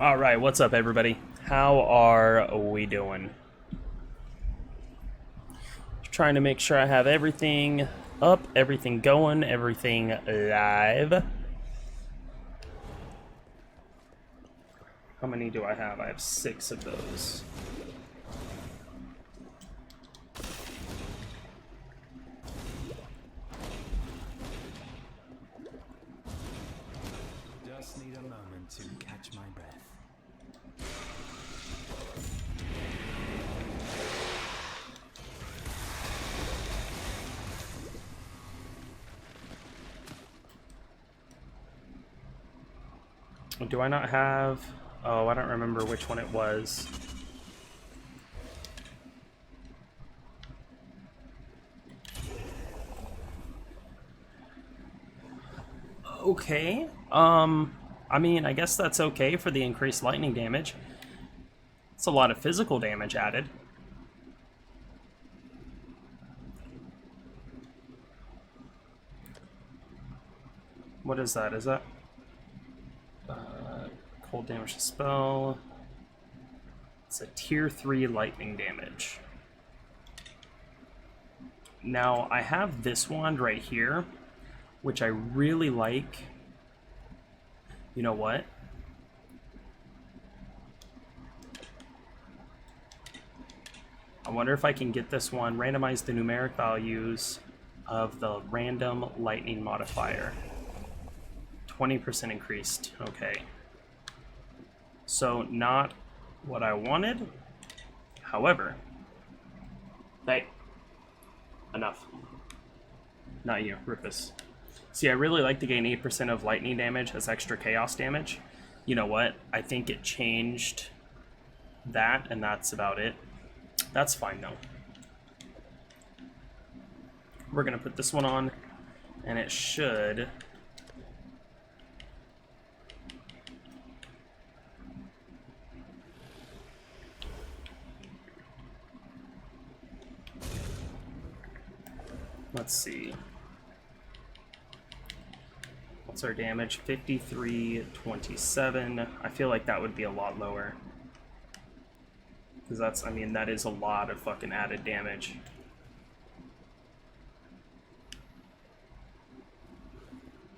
All right, what's up, everybody? How are we doing? Trying to make sure I have everything up, everything going, everything live. How many do I have? I have 6 of those. Just need a moment to catch my breath. Do I not have... Oh, I don't remember which one it was. Okay. I mean, I guess that's okay for the increased lightning damage. It's a lot of physical damage added. What is that? Is that... cold damage to spell. It's a tier 3 lightning damage. Now, I have this wand right here, which I really like. You know what? I wonder if I can get this one, randomize the numeric values of the random lightning modifier. 20% increased, okay. So, not what I wanted. However, hey, enough. Not you, Rufus. See, I really like to gain 8% of lightning damage as extra chaos damage. You know what? I think it changed that, and that's about it. That's fine, though. We're going to put this one on, and it should... Let's see. What's our damage? 53.27. I feel like that would be a lot lower. Because that's, I mean, that is a lot of fucking added damage.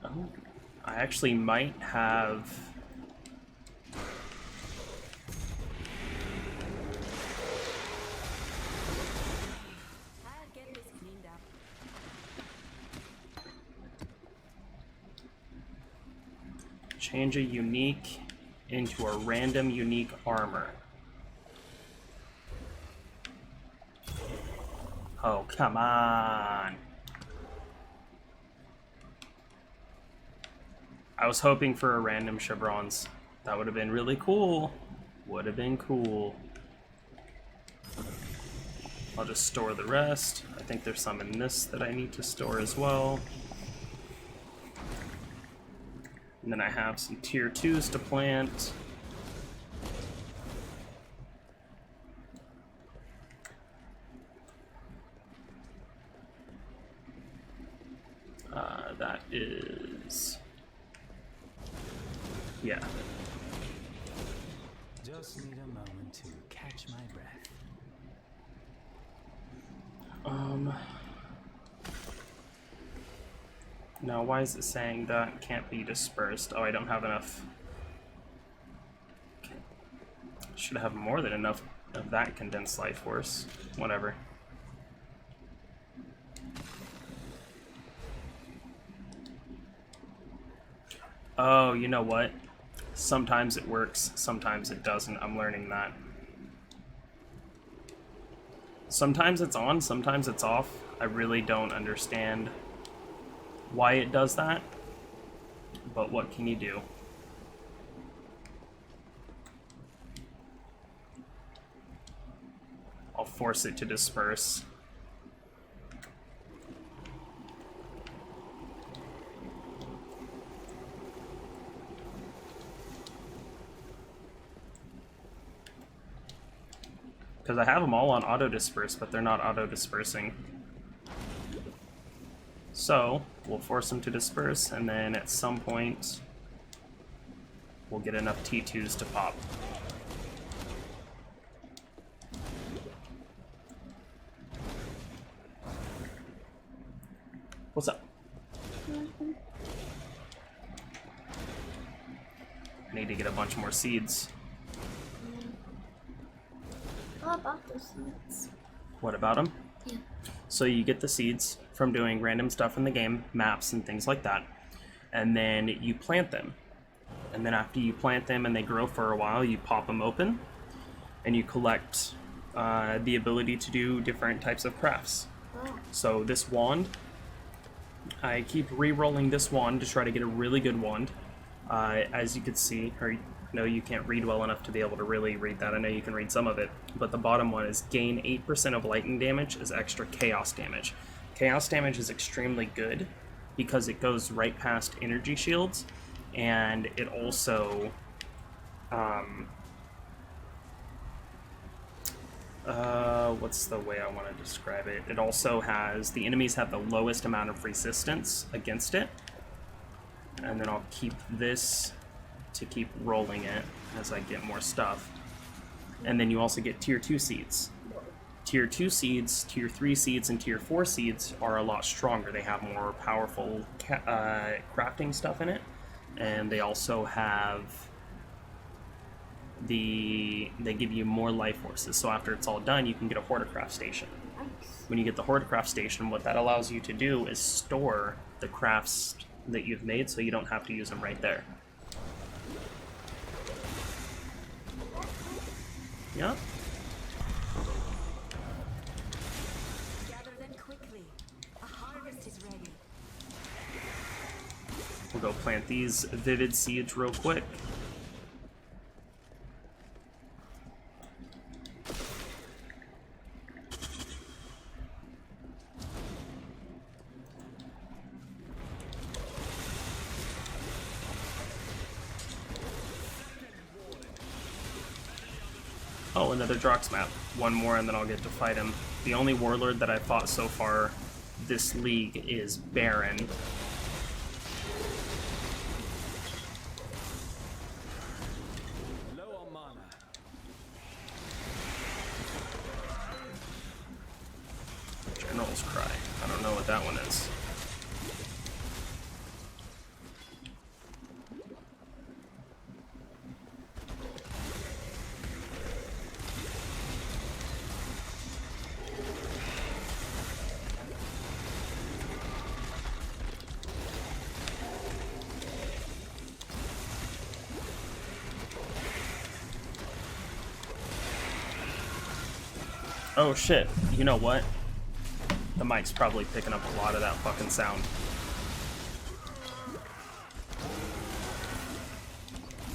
Oh, I actually might have... Change a unique into a random unique armor. Oh, come on. I was hoping for a random chevrons. That would have been really cool. Would have been cool. I'll just store the rest. I think there's some in this that I need to store as well. And then I have some tier 2s to plant. That is... Yeah. Just need a moment to catch my breath. Now, why is it saying that can't be dispersed? Oh, I don't have enough. Okay. Should have more than enough of that condensed life force. Whatever. Oh, you know what? Sometimes it works, sometimes it doesn't. I'm learning that. Sometimes it's on, sometimes it's off. I really don't understand why it does that, but what can you do? I'll force it to disperse. Because I have them all on auto-disperse, but they're not auto-dispersing. So, we'll force them to disperse, and then at some point... we'll get enough T2s to pop. What's up? I need to get a bunch more seeds. How about those seeds? What about them? Yeah. So you get the seeds from doing random stuff in the game, maps and things like that, and then you plant them. And then after you plant them and they grow for a while, you pop them open, and you collect the ability to do different types of crafts. Oh. So this wand, I keep re-rolling this wand to try to get a really good wand. As you can see, or no, you can't read well enough to be able to really read that. I know you can read some of it, but the bottom one is gain 8% of lightning damage as extra chaos damage. Chaos damage is extremely good because it goes right past energy shields, and it also what's the way I want to describe it? It also has, the enemies have the lowest amount of resistance against it. And then I'll keep this to keep rolling it as I get more stuff. And then you also get tier 2 seeds. Tier 2 seeds, tier 3 seeds, and tier 4 seeds are a lot stronger. They have more powerful crafting stuff in it. And they also have they give you more life forces. So after it's all done, you can get a Horticraft station. Nice. When you get the Horticraft station, what that allows you to do is store the crafts that you've made so you don't have to use them right there. Yep. Gather them quickly. A harvest is ready. We'll go plant these vivid seeds real quick. Oh, another Drox map. One more and then I'll get to fight him. The only warlord that I've fought so far this league is Baron. Low on mana. General's Cry. I don't know what that one is. Oh shit, you know what? The mic's probably picking up a lot of that fucking sound.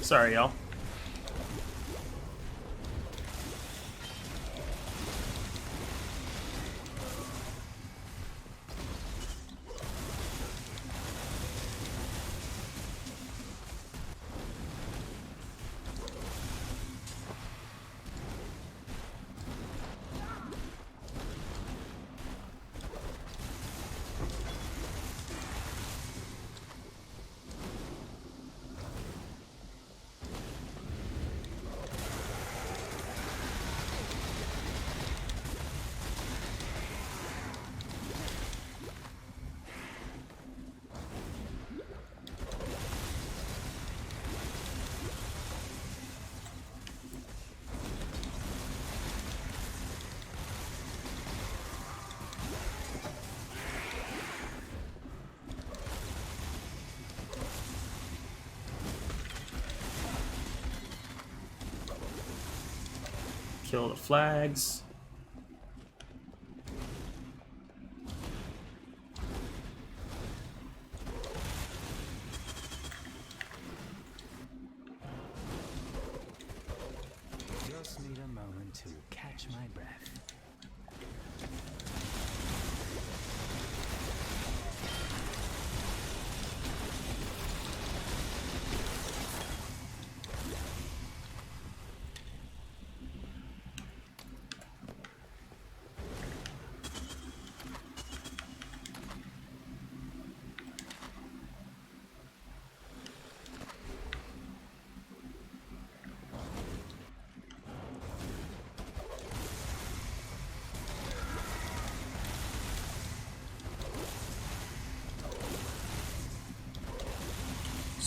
Sorry, y'all. Kill the flags. Just need a moment to catch my breath.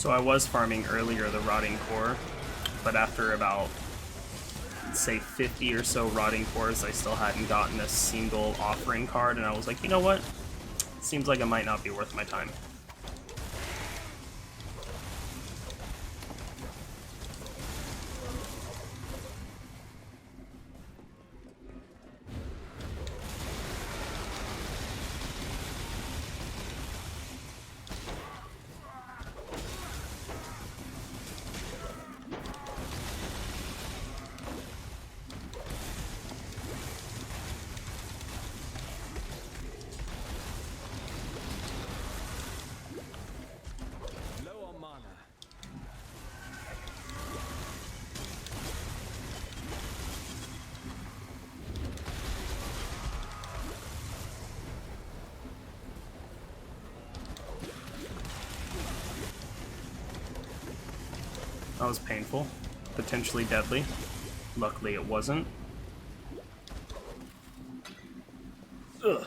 So I was farming earlier the rotting core, but after about, say, 50 or so rotting cores, I still hadn't gotten a single offering card, and I was like, you know what? Seems like it might not be worth my time. Low on mana. That was painful. Potentially deadly. Luckily it wasn't. Ugh.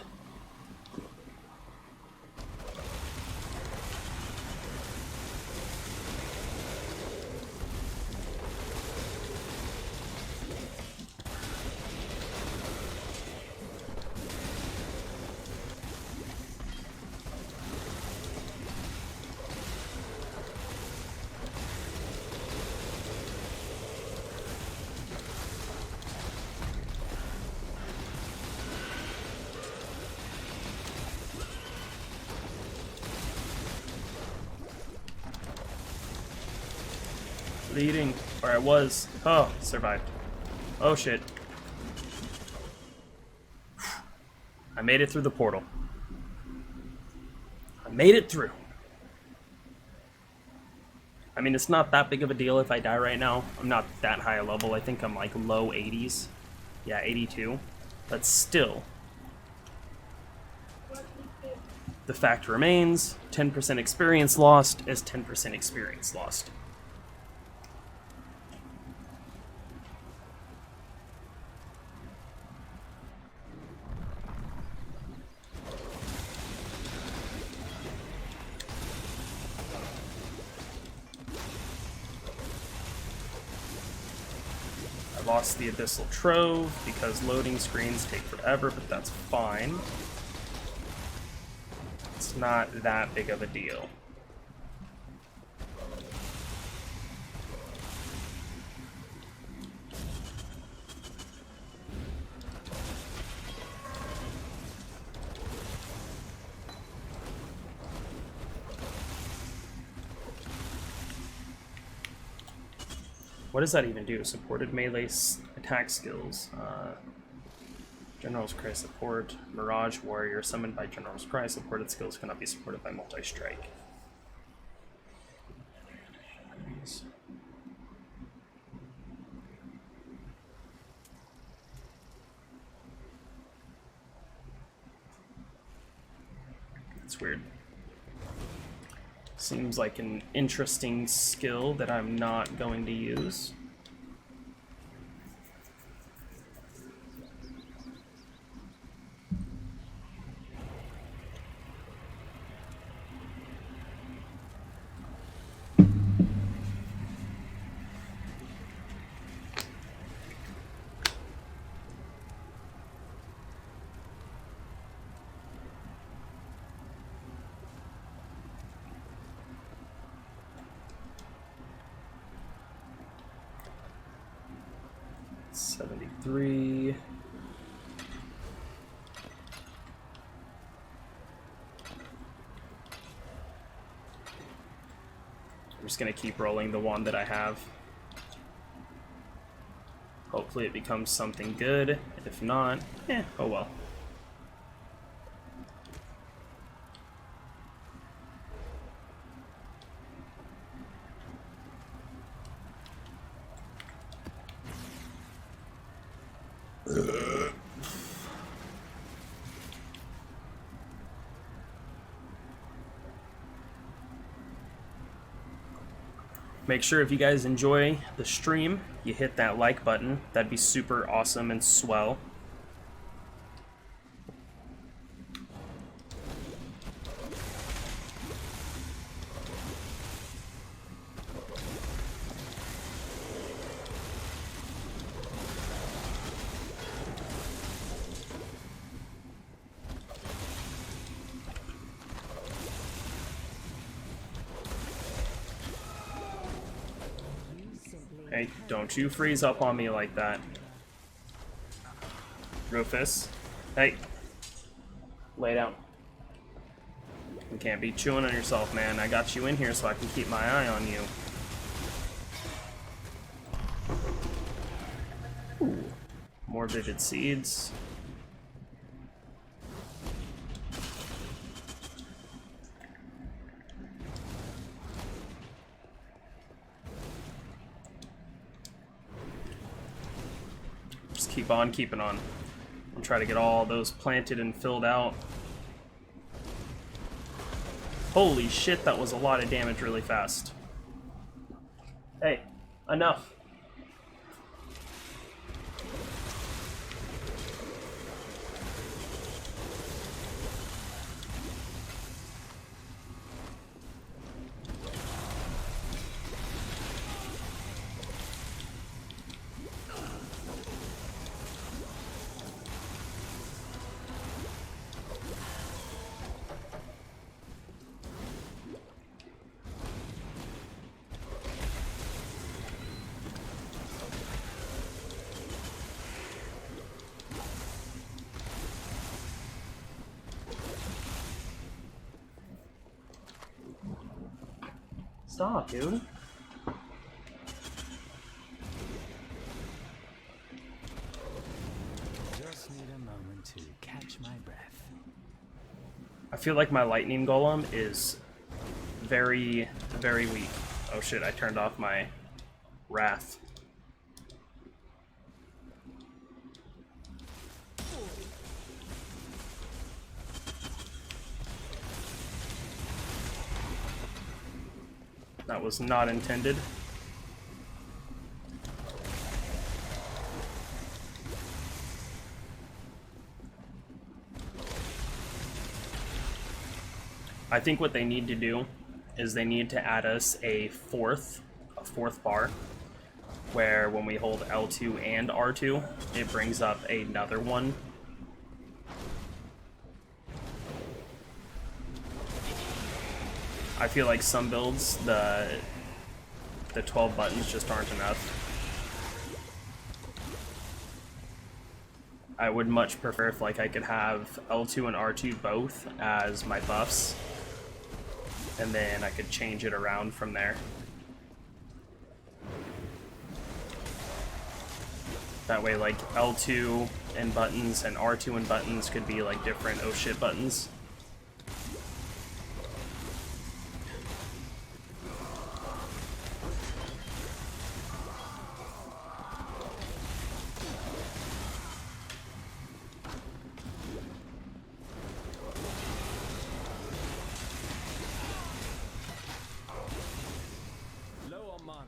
Bleeding. Or I was. Oh, survived. Oh shit. I made it through the portal. I made it through. I mean, it's not that big of a deal if I die right now. I'm not that high a level. I think I'm like low 80s. Yeah, 82. But still. The fact remains, 10% experience lost is 10% experience lost. I lost the Abyssal Trove because loading screens take forever, but that's fine. It's not that big of a deal. What does that even do? Supported melee attack skills. General's Cry support. Mirage Warrior summoned by General's Cry. Supported skills cannot be supported by multi-strike. It's weird. Seems like an interesting skill that I'm not going to use. $73. I'm just gonna keep rolling the one that I have. Hopefully it becomes something good. If not, oh well. Make sure if you guys enjoy the stream, you hit that like button. That'd be super awesome and swell. Hey, don't you freeze up on me like that. Rufus. Hey. Lay down. You can't be chewing on yourself, man. I got you in here so I can keep my eye on you. Ooh. More vivid seeds. Just keep on keeping on. I'll try to get all those planted and filled out. Holy shit, that was a lot of damage really fast. Hey, enough. Stop, dude. Just need a moment to catch my breath. I feel like my lightning golem is very, very weak. Oh shit, I turned off my wrath. That was not intended. I think what they need to do is they need to add us a fourth bar, where when we hold L2 and R2, it brings up another one. I feel like some builds, the 12 buttons just aren't enough. I would much prefer if like I could have L2 and R2 both as my buffs, and then I could change it around from there. That way like L2 and buttons and R2 and buttons could be like different oh shit buttons. Low on mana.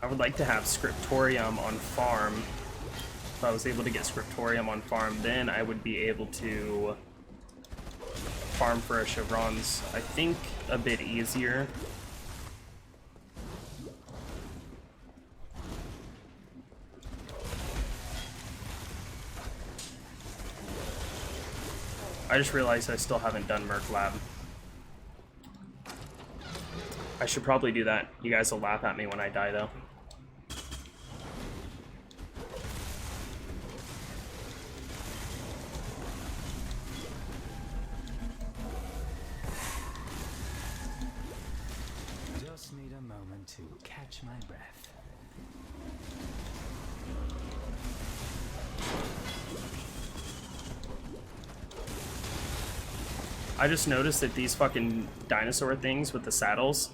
I would like to have Scriptorium on farm. If I was able to get Scriptorium on farm, then I would be able to farm for a Chevron's, I think, a bit easier. I just realized I still haven't done Merc Lab. I should probably do that. You guys will laugh at me when I die, though. Just need a moment to catch my breath. I just noticed that these fucking dinosaur things with the saddles,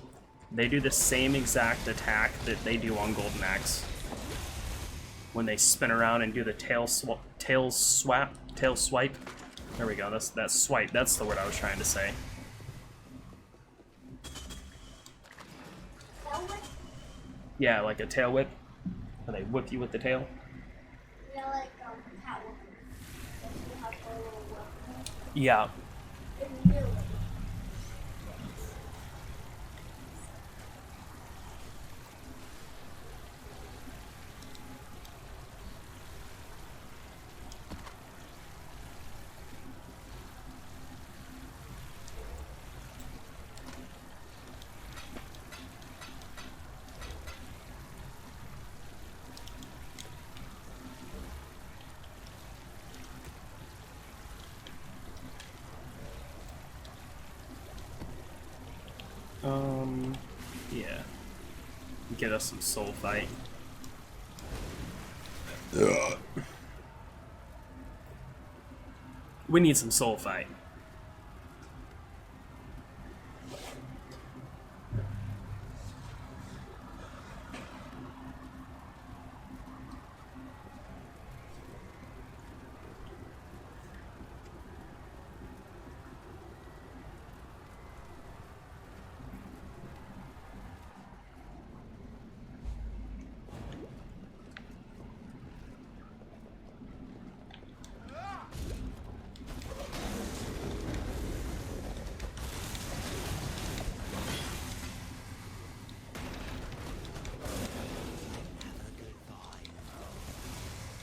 they do the same exact attack that they do on Golden Axe. When they spin around and do the tail swipe. There we go. That's swipe. That's the word I was trying to say. Yeah, like a tail whip. Where they whip you with the tail. Yeah, like cat whip. You have a little whip. Yeah. In real life. Yeah. Get us some soul fight. We need some soul fight.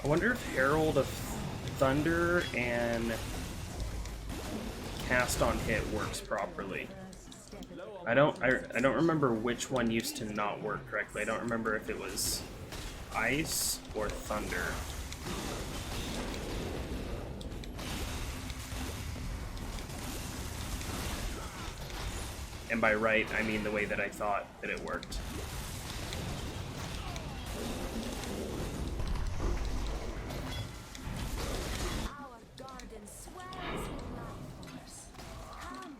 I wonder if Herald of Thunder and Cast on Hit works properly. I don't remember which one used to not work correctly. I don't remember if it was Ice or Thunder. And by right, I mean the way that I thought that it worked. Our garden swells with life force. Come.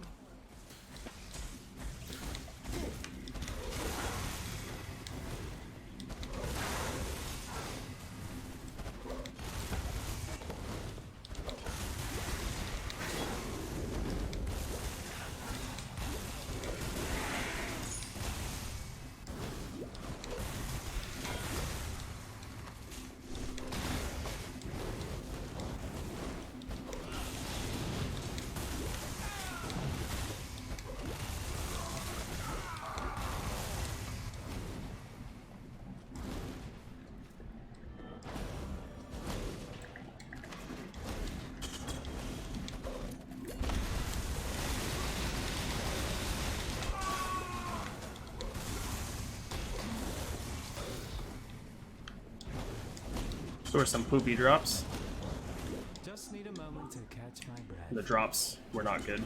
So are some poopy drops. Just need a moment to catch my breath. The drops were not good.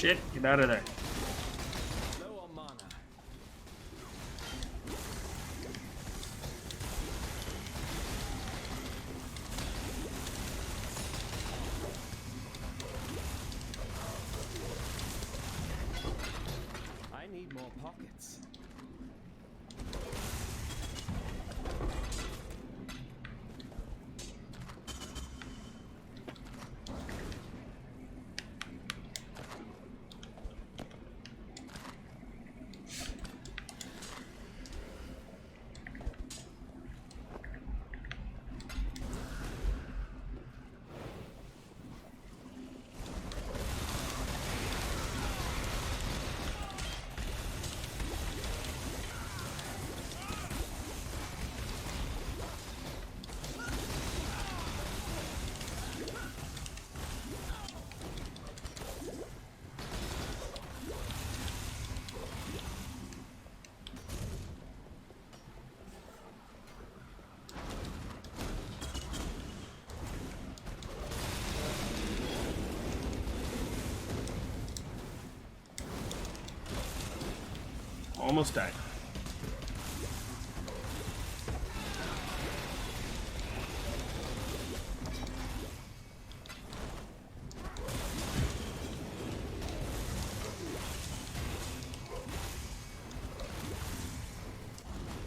shit, get out of there. Low on mana. I need more pockets. Almost died.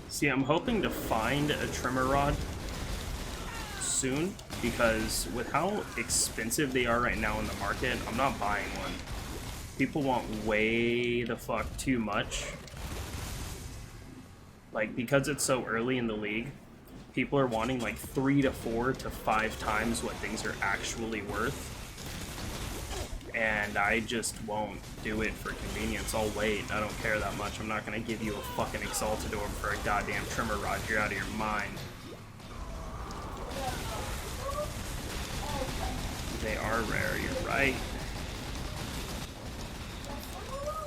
See, I'm hoping to find a trimmer rod soon, because with how expensive they are right now in the market, I'm not buying one. People want way the fuck too much. Like, because it's so early in the league, people are wanting like 3 to 4 to 5 times what things are actually worth. And I just won't do it for convenience. I'll wait. I don't care that much. I'm not gonna give you a fucking Exaltador for a goddamn trimmer rod. You're out of your mind. They are rare, you're right.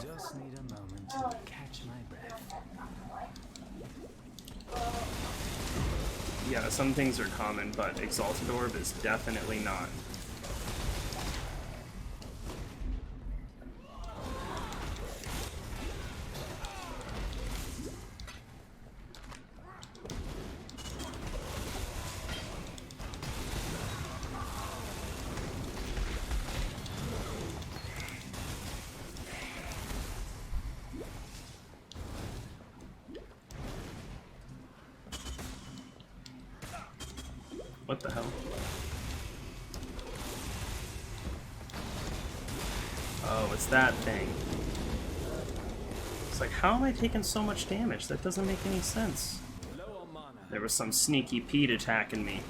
Just need a moment to catch my breath. Yeah, some things are common, but Exaltador is definitely not. What the hell? Oh, it's that thing. It's like, how am I taking so much damage? That doesn't make any sense. Low on mana. There was some sneaky Pete attacking me.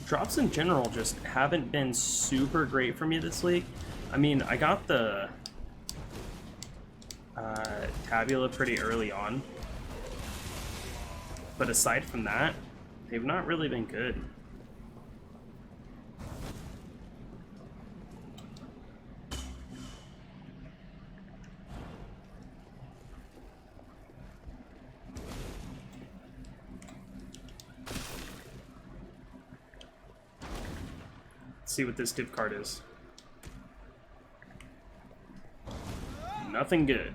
Drops in general just haven't been super great for me this league. I mean, I got the Tabula pretty early on, but aside from that, they've not really been good. See what this dip card is. Nothing good.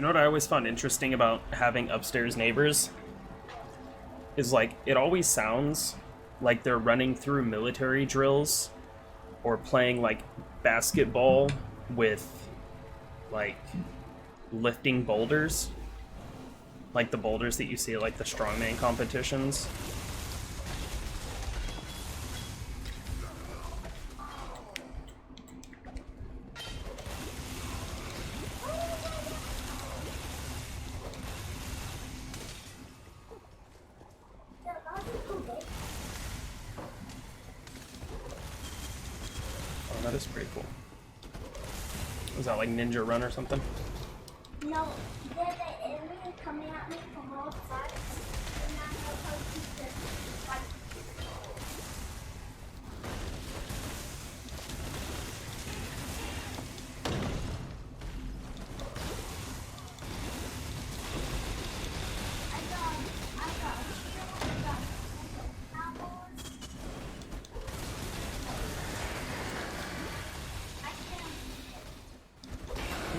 You know what I always found interesting about having upstairs neighbors? Is like, it always sounds like they're running through military drills or playing like basketball with like lifting boulders. Like the boulders that you see at like the strongman competitions. Oh, that is pretty cool. Is that like Ninja Run or something? No, there's an alien coming at me from all sides, and I know how to just fight. I got a shield, I got apples. I can.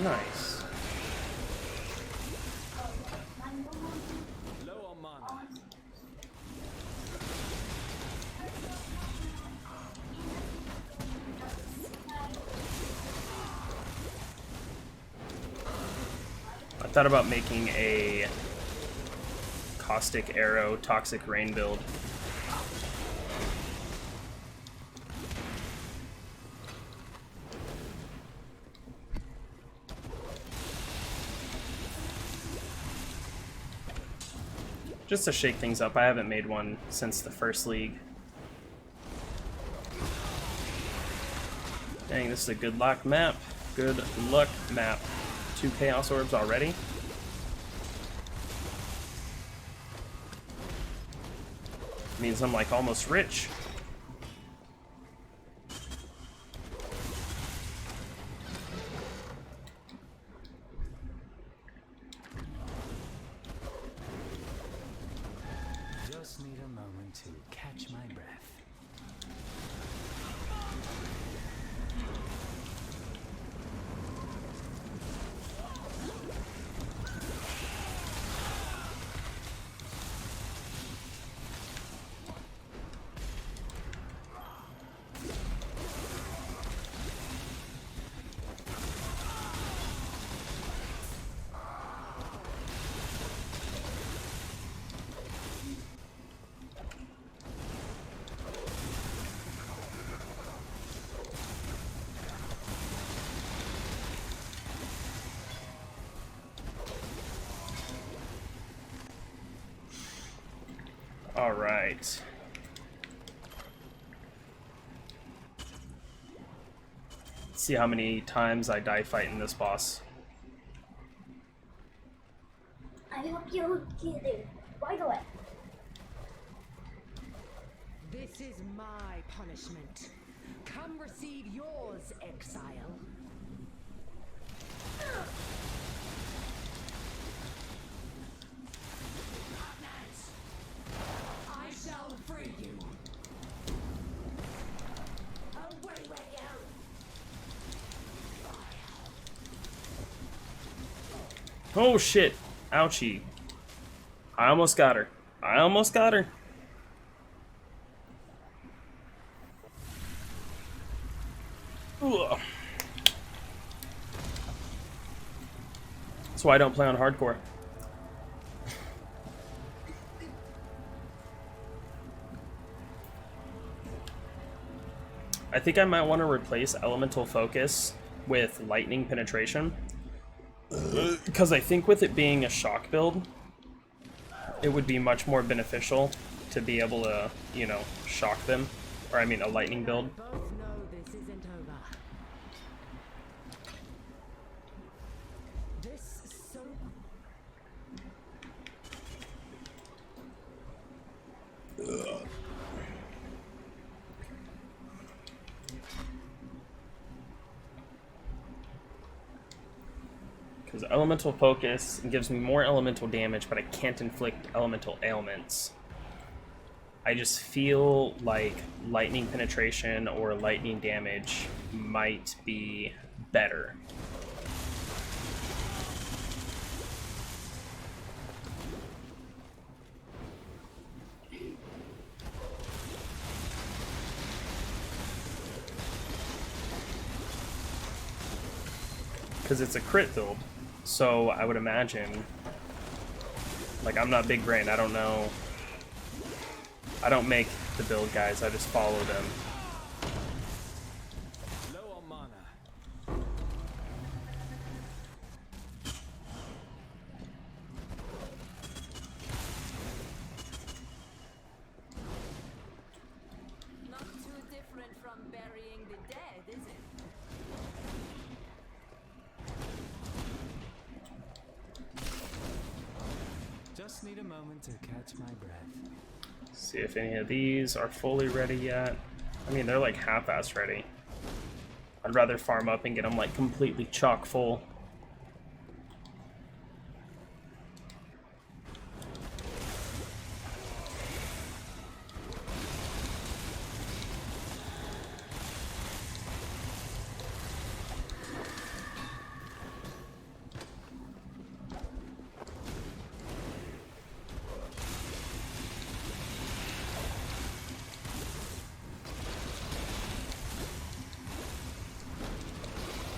Nice. Low on mana. I thought about making a Caustic Arrow Toxic Rain build. Just to shake things up. I haven't made one since the first league. Dang, this is a good luck map. Good luck map. 2 Chaos Orbs already. Means I'm like almost rich. Just need a moment to catch my breath. All right. Let's see how many times I die fighting this boss. I hope you get it right away. This is my punishment. Come receive yours, Exile. I shall free you. Away with you. Oh shit. Ouchie. I almost got her. I almost got her. Ugh. That's why I don't play on hardcore. I think I might want to replace Elemental Focus with Lightning Penetration. Because I think with it being a shock build, it would be much more beneficial to be able to, you know, shock them. Or I mean a lightning build. Both know this isn't over. This so Because Elemental Focus gives me more elemental damage, but I can't inflict elemental ailments. I just feel like Lightning Penetration or Lightning Damage might be better. because it's a crit build. So I would imagine, like, I'm not big brain. I don't know. I don't make the build, guys. I just follow them. Low on mana. Not too different from burying the dead, is it? Just need a moment to catch my breath. See if any of these are fully ready yet. I mean, they're like half-ass ready. I'd rather farm up and get them like completely chock full.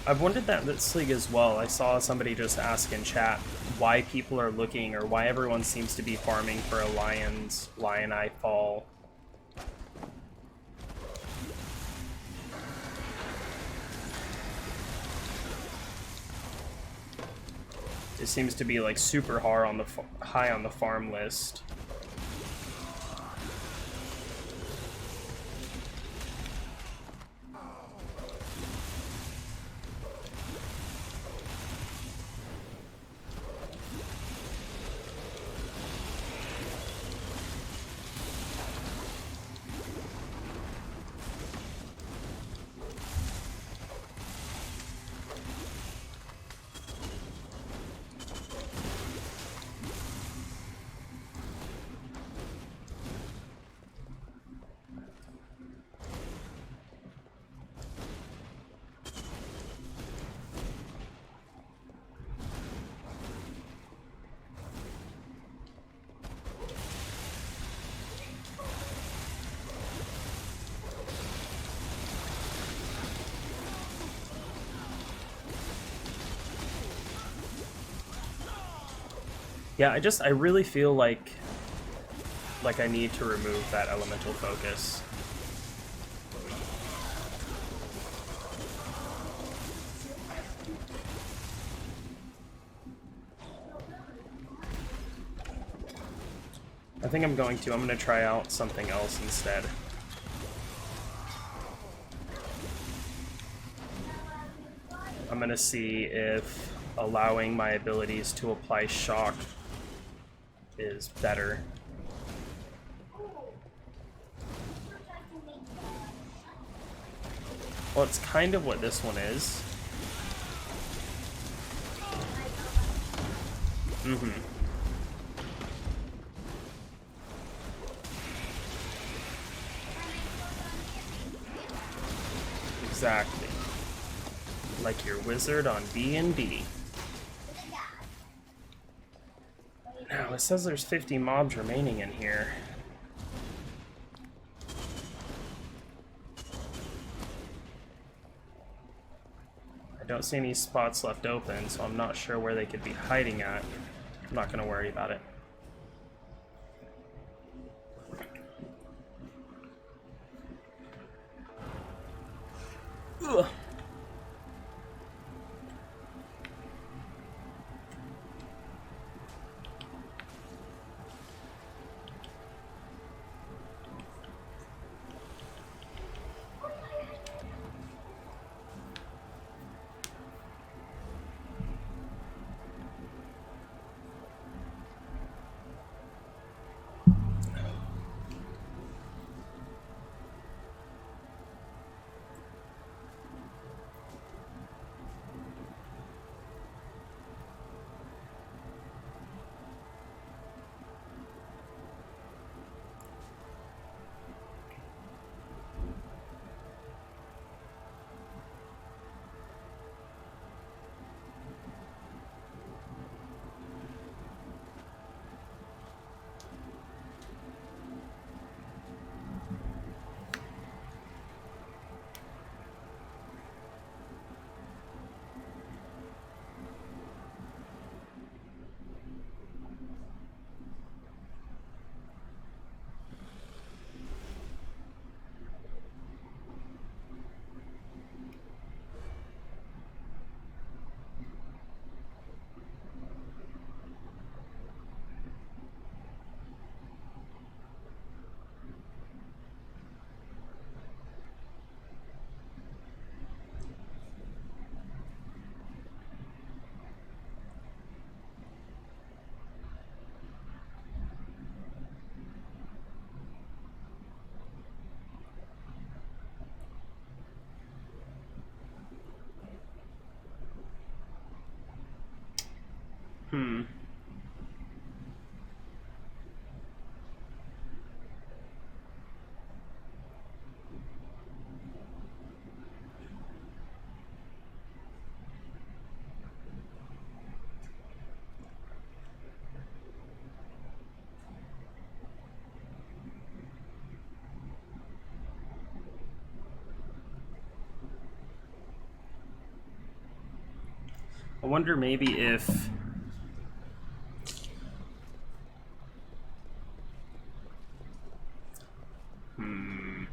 I've wondered that this league as well. I saw somebody just ask in chat why people are looking, or why everyone seems to be farming for a Lion Eye Fall. It seems to be like super high on the farm list. Yeah, I really feel like I need to remove that elemental focus. I think I'm going to try out something else instead. I'm gonna see if allowing my abilities to apply shock is better. Well, it's kind of what this one is. Mm-hmm. Exactly. Like your wizard on D&D. Now, it says there's 50 mobs remaining in here. I don't see any spots left open, so I'm not sure where they could be hiding at. I'm not going to worry about it. Ugh. Hmm. I wonder maybe if... Hmm.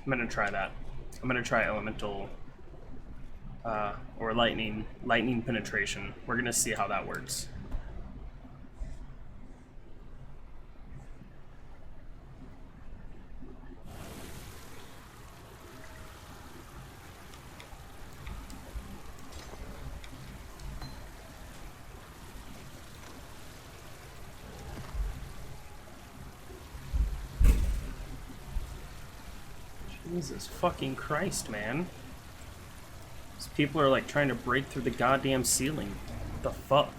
I'm gonna try that. I'm gonna try elemental or lightning penetration. We're gonna see how that works. Jesus fucking Christ, man. These people are like trying to break through the goddamn ceiling. What the fuck?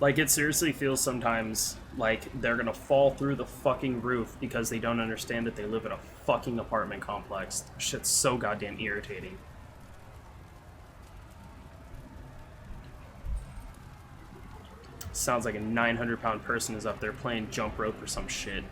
Like, it seriously feels sometimes like they're gonna fall through the fucking roof because they don't understand that they live in a fucking apartment complex. Shit's so goddamn irritating. Sounds like a 900-pound person is up there playing jump rope or some shit.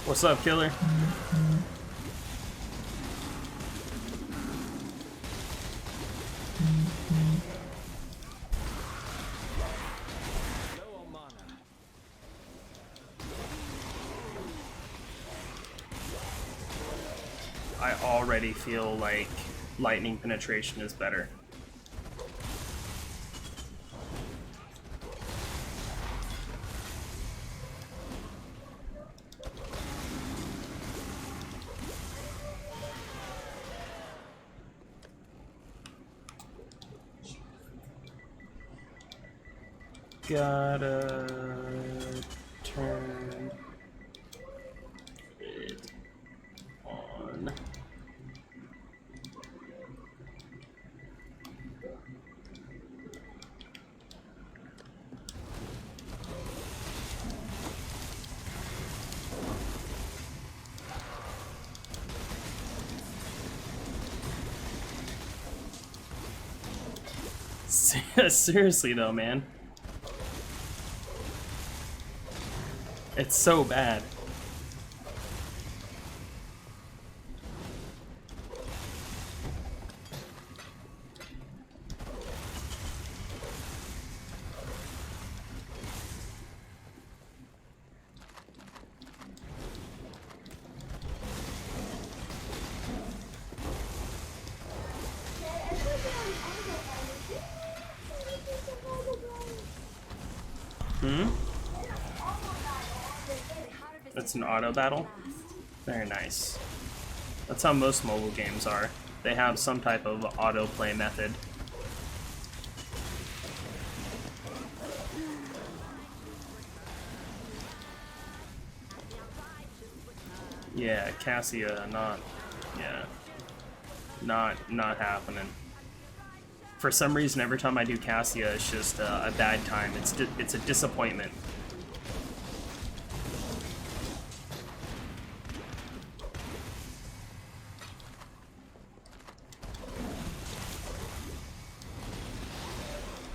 What's up, killer? I already feel like lightning penetration is better. Gotta turn it on. Seriously though, man. It's so bad. It's an auto battle? Very nice. That's how most mobile games are. They have some type of autoplay method. Yeah, Cassia, yeah, not happening. For some reason, every time I do Cassia, it's just a bad time. It's a disappointment.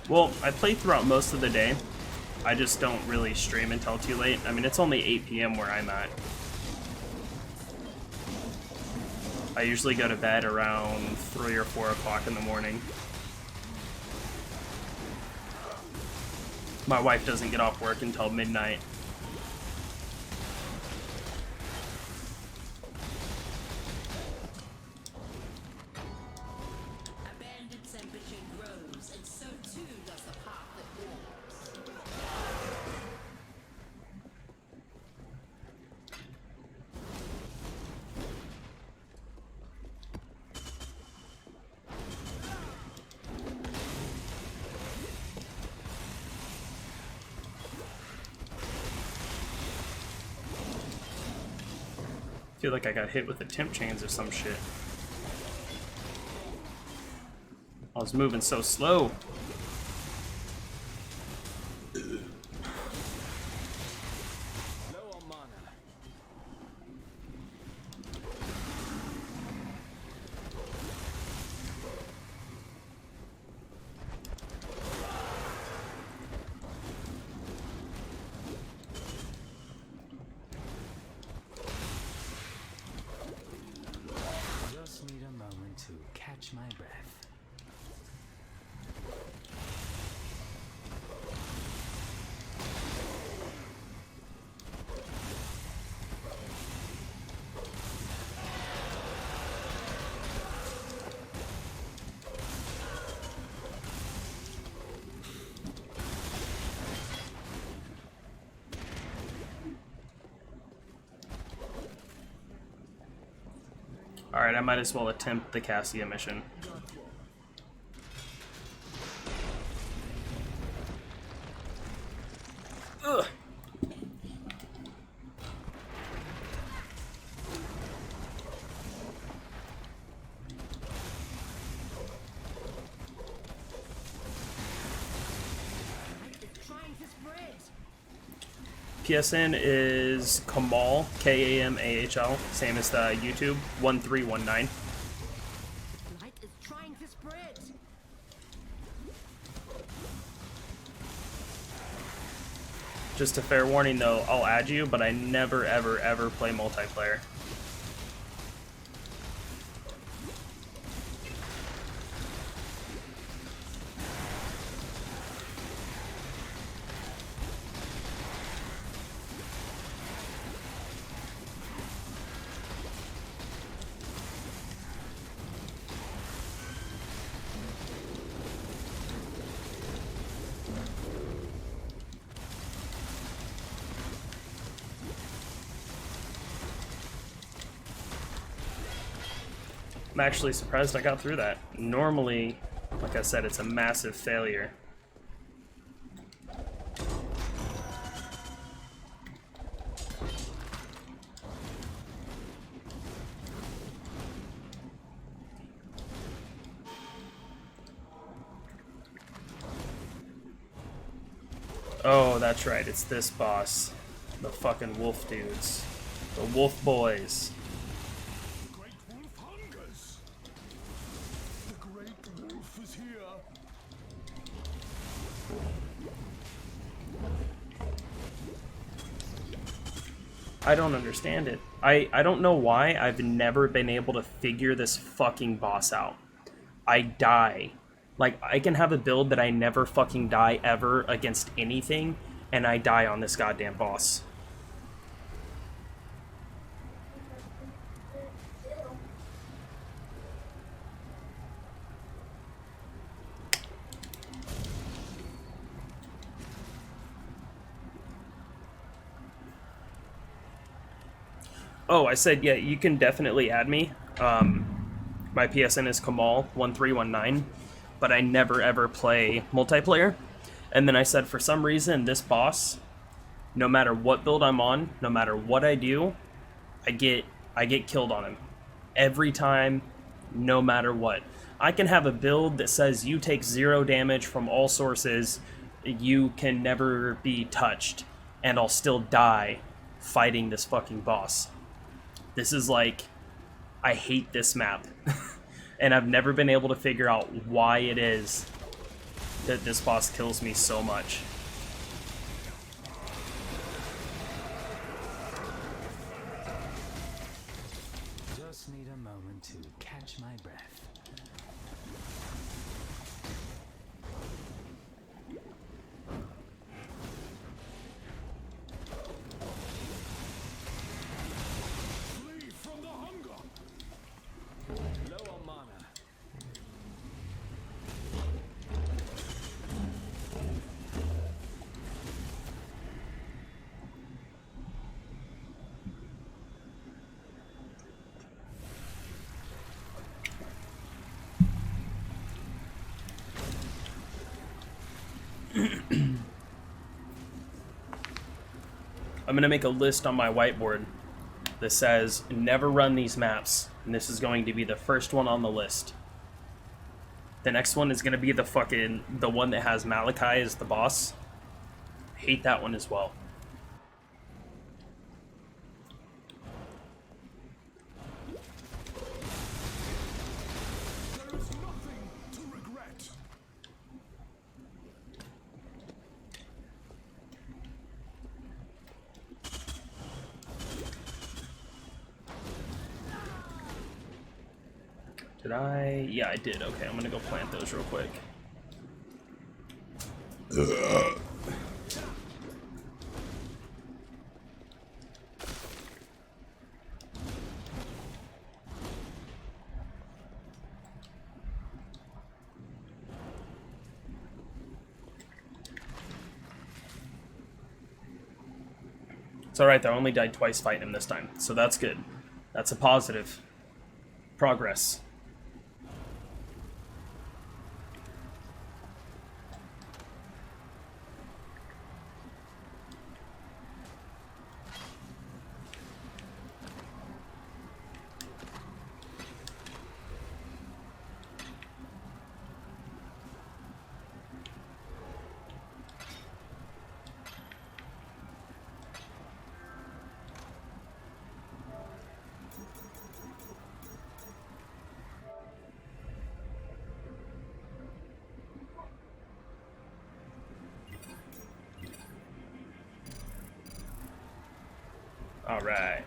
Well, I play throughout most of the day. I just don't really stream until too late. I mean, it's only 8 p.m. where I'm at. I usually go to bed around 3 or 4 o'clock in the morning. My wife doesn't get off work until midnight. Abandoned temperature grows, and so too does the path that warms. I feel like I got hit with the temp chains or some shit. I was moving so slow. Low on mana. Just need a moment to catch my breath. Alright, I might as well attempt the Cassia mission. Ugh. Trying to spread. PSN is Kamal, K-A-M-A-H-L, same as the YouTube, 1319. Light is trying to spread. Just a fair warning though, I'll add you, but I never ever ever play multiplayer. I'm actually surprised I got through that. Normally, like I said, it's a massive failure. Oh, that's right, it's this boss. The fucking wolf dudes. The wolf boys. The great wolf hungers. The great wolf is here. I don't understand it. I don't know why I've never been able to figure this fucking boss out. I die. Like, I can have a build that I never fucking die ever against anything, and I die on this goddamn boss. Oh, I said, yeah, you can definitely add me. My PSN is Kamal1319, but I never ever play multiplayer. And then I said, for some reason, this boss, no matter what build I'm on, no matter what I do, I get I get killed on him. Every time, no matter what. I can have a build that says you take 0 damage from all sources, you can never be touched, and I'll still die fighting this fucking boss. This is like, I hate this map. And I've never been able to figure out why it is that this boss kills me so much. Just need a moment to catch my breath. Flee from the hunger. Low on mana. I'm going to make a list on my whiteboard that says never run these maps, and this is going to be the first one on the list. The next one is going to be the one that has Malachi as the boss. Hate that one as well. There is nothing to regret. Did I? Yeah, I did. Okay, I'm going to go plant those real quick. It's alright though, I only died twice fighting him this time, so that's good. That's a positive. Progress. All right.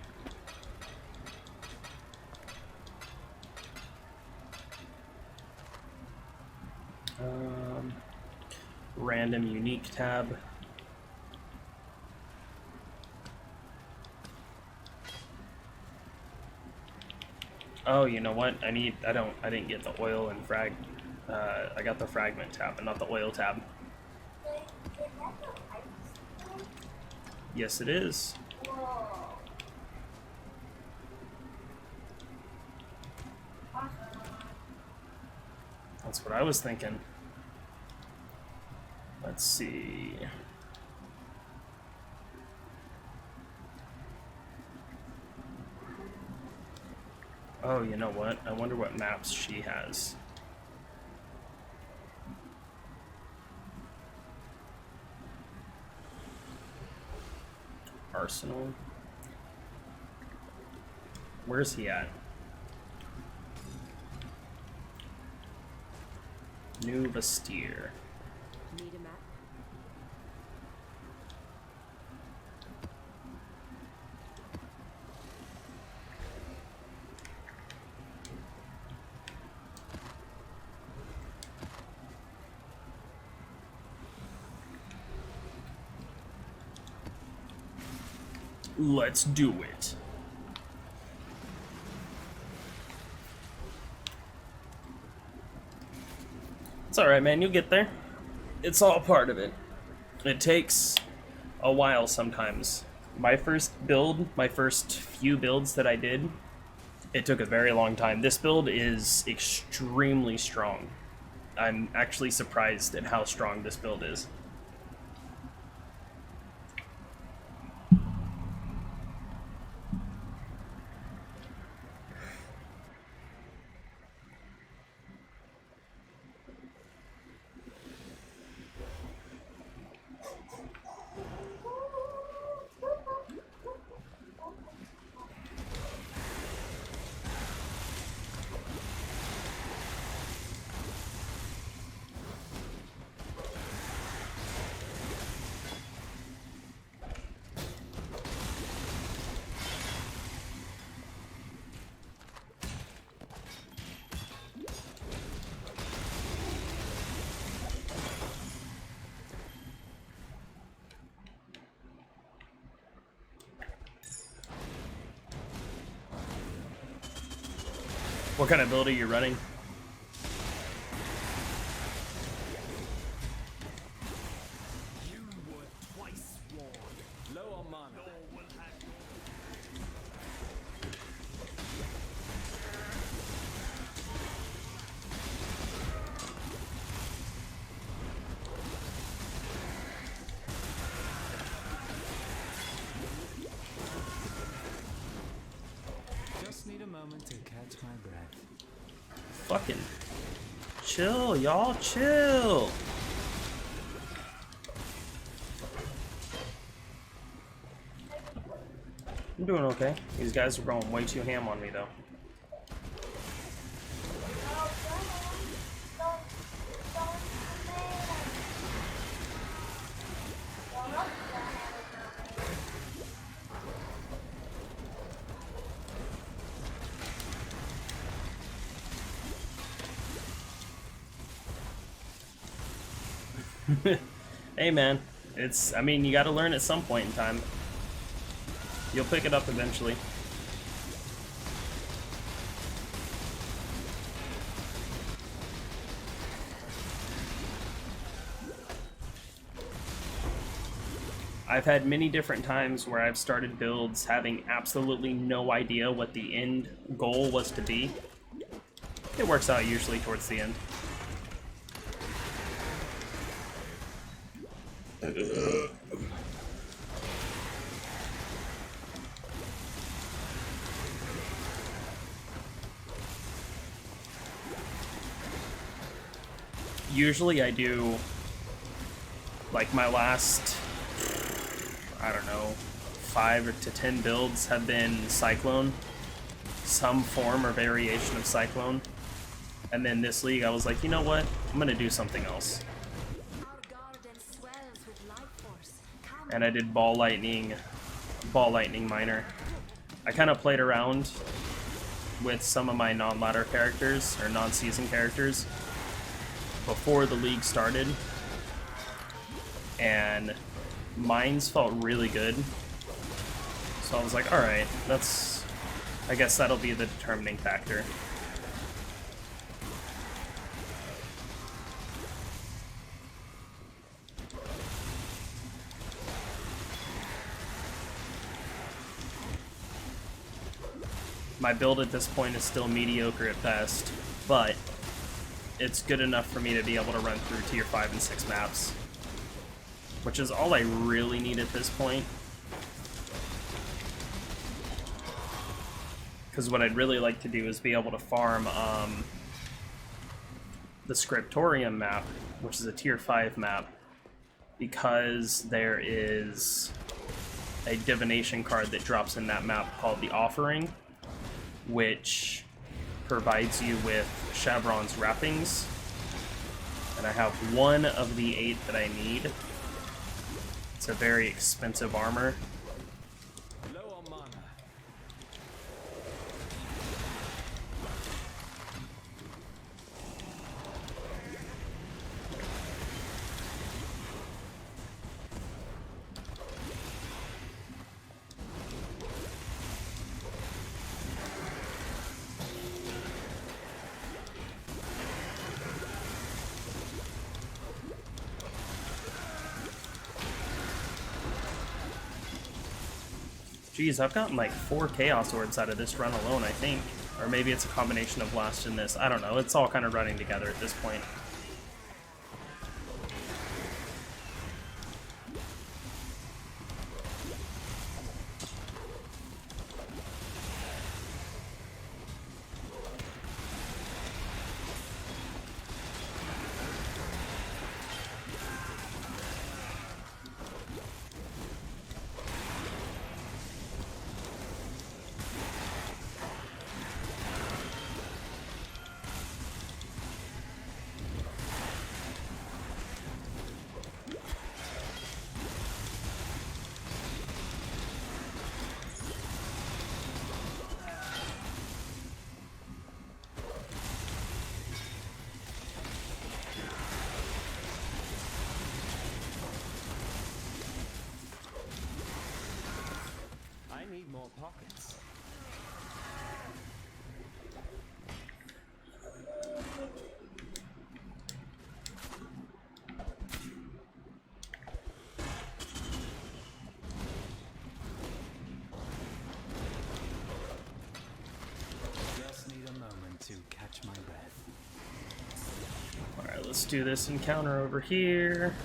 Random unique tab. Oh, you know what? I didn't get the oil and frag. I got the fragment tab, but not the oil tab. Yes, it is. That's what I was thinking. Let's see. Oh, you know what? I wonder what maps she has. Arsenal. Where's he at? New Bastille. Need a map? Let's do it. It's alright, man. You'll get there. It's all part of it. It takes a while sometimes. My first build, my first few builds that I did, it took a very long time. This build is extremely strong. I'm actually surprised at how strong this build is. What kind of build are you running? You were twice warned. Low on mana. All will have Just need a moment to catch my breath. Fucking chill, y'all, chill. I'm doing okay. These guys are going way too ham on me, though. Hey man, I mean, you gotta learn at some point in time. You'll pick it up eventually. I've had many different times where I've started builds having absolutely no idea what the end goal was to be. It works out usually towards the end. Usually I do, like, my last, I don't know, 5 to 10 builds have been Cyclone, some form or variation of Cyclone. And then this league I was like, you know what, I'm gonna do something else. And I did Ball Lightning Miner. I kind of played around with some of my non-ladder characters, or non-season characters, before the league started, and mines felt really good. So I was like, alright, I guess that'll be the determining factor. My build at this point is still mediocre at best, but it's good enough for me to be able to run through tier 5 and 6 maps, which is all I really need at this point. Because what I'd really like to do is be able to farm the Scriptorium map, which is a tier 5 map, because there is a divination card that drops in that map called the Offering, which provides you with Shavron's wrappings, and I have one of the 8 that I need. It's a very expensive armor. Low on mana. Geez, I've gotten like 4 Chaos Orbs out of this run alone, I think. Or maybe it's a combination of Blast and this. I don't know. It's all kind of running together at this point. I need more pockets. let's do this encounter over here.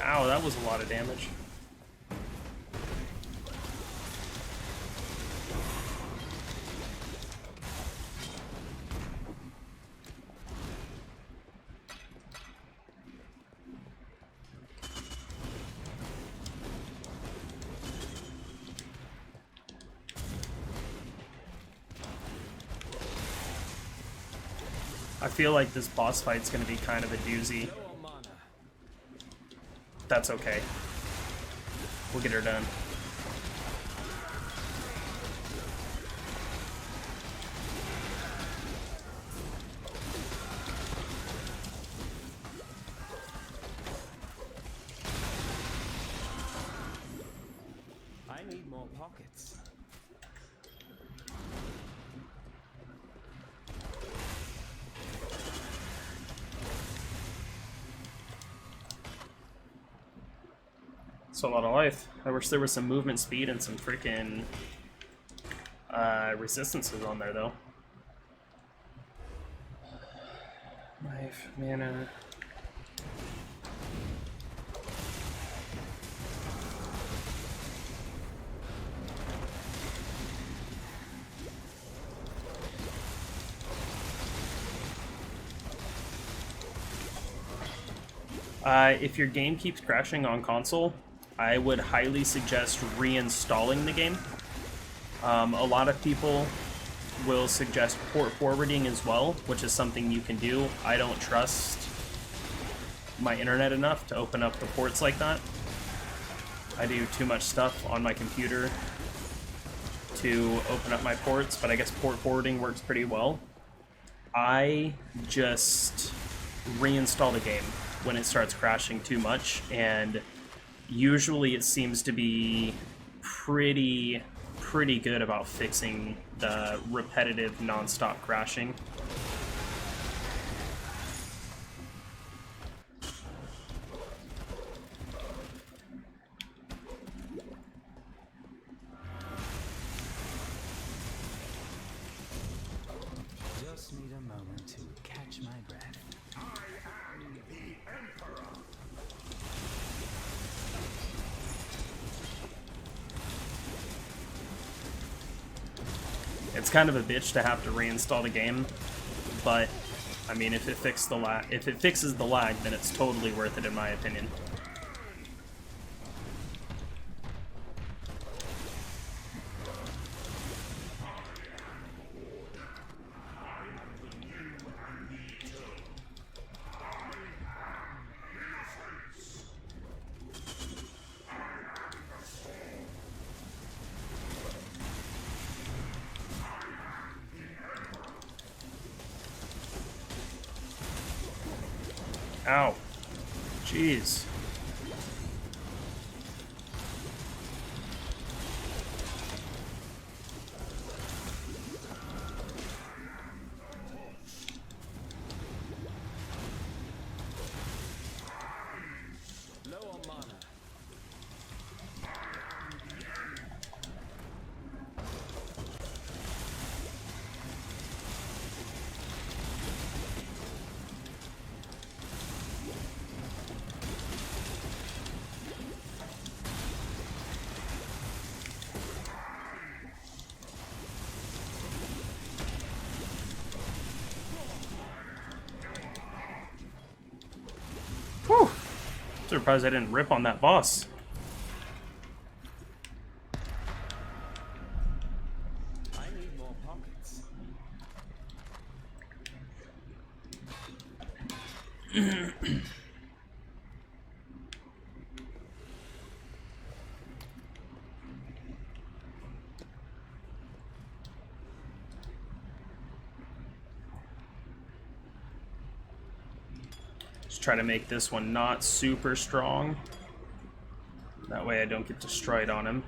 Ow, that was a lot of damage. I feel like this boss fight's gonna be kind of a doozy. That's okay. We'll get her done. I need more pockets. It's a lot of life. I wish there was some movement speed and some freaking resistances on there, though. Life, mana. If your game keeps crashing on console, I would highly suggest reinstalling the game. A lot of people will suggest port forwarding as well, which is something you can do. I don't trust my internet enough to open up the ports like that. I do too much stuff on my computer to open up my ports, but I guess port forwarding works pretty well. I just reinstall the game when it starts crashing too much, and usually it seems to be pretty good about fixing the repetitive non-stop crashing. Just need a moment to catch my breath. It's kind of a bitch to have to reinstall the game, but I mean, if it fixes the lag, then it's totally worth it in my opinion. Ow. Jeez. Low on mana. Whew. Surprised I didn't rip on that boss. I need more pockets. Just try to make this one not super strong. That way I don't get destroyed on him.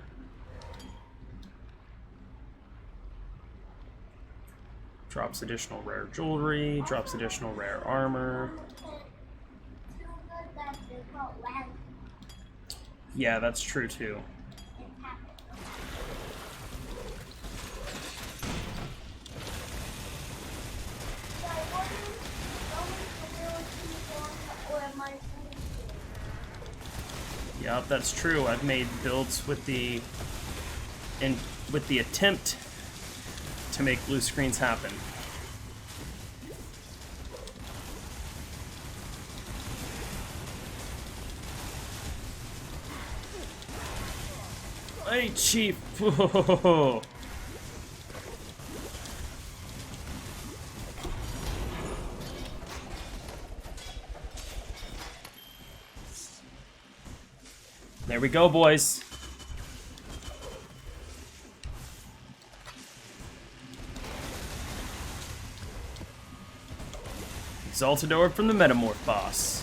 Drops additional rare jewelry, drops additional rare armor. Too good that they got well. Yeah, that's true too. So I wonder or my Yep, that's true. I've made builds with the attempt to make blue screens happen. Hey, Chief! Whoa. There we go, boys. Exalted Orb from the Metamorph boss.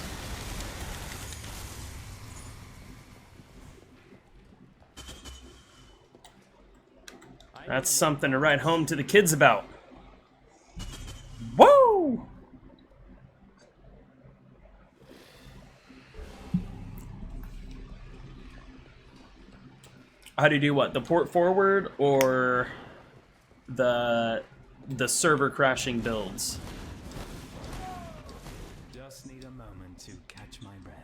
That's something to write home to the kids about. Woo! How do you do what? The port forward or the server crashing builds? Just need a moment to catch my breath.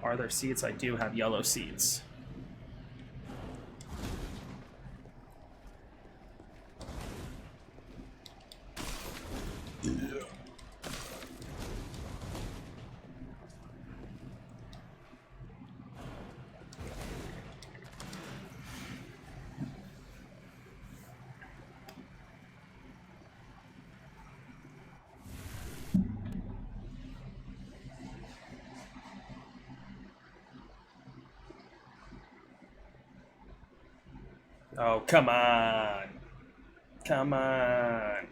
Are there seeds? I do have yellow seeds. Oh, come on. Come on.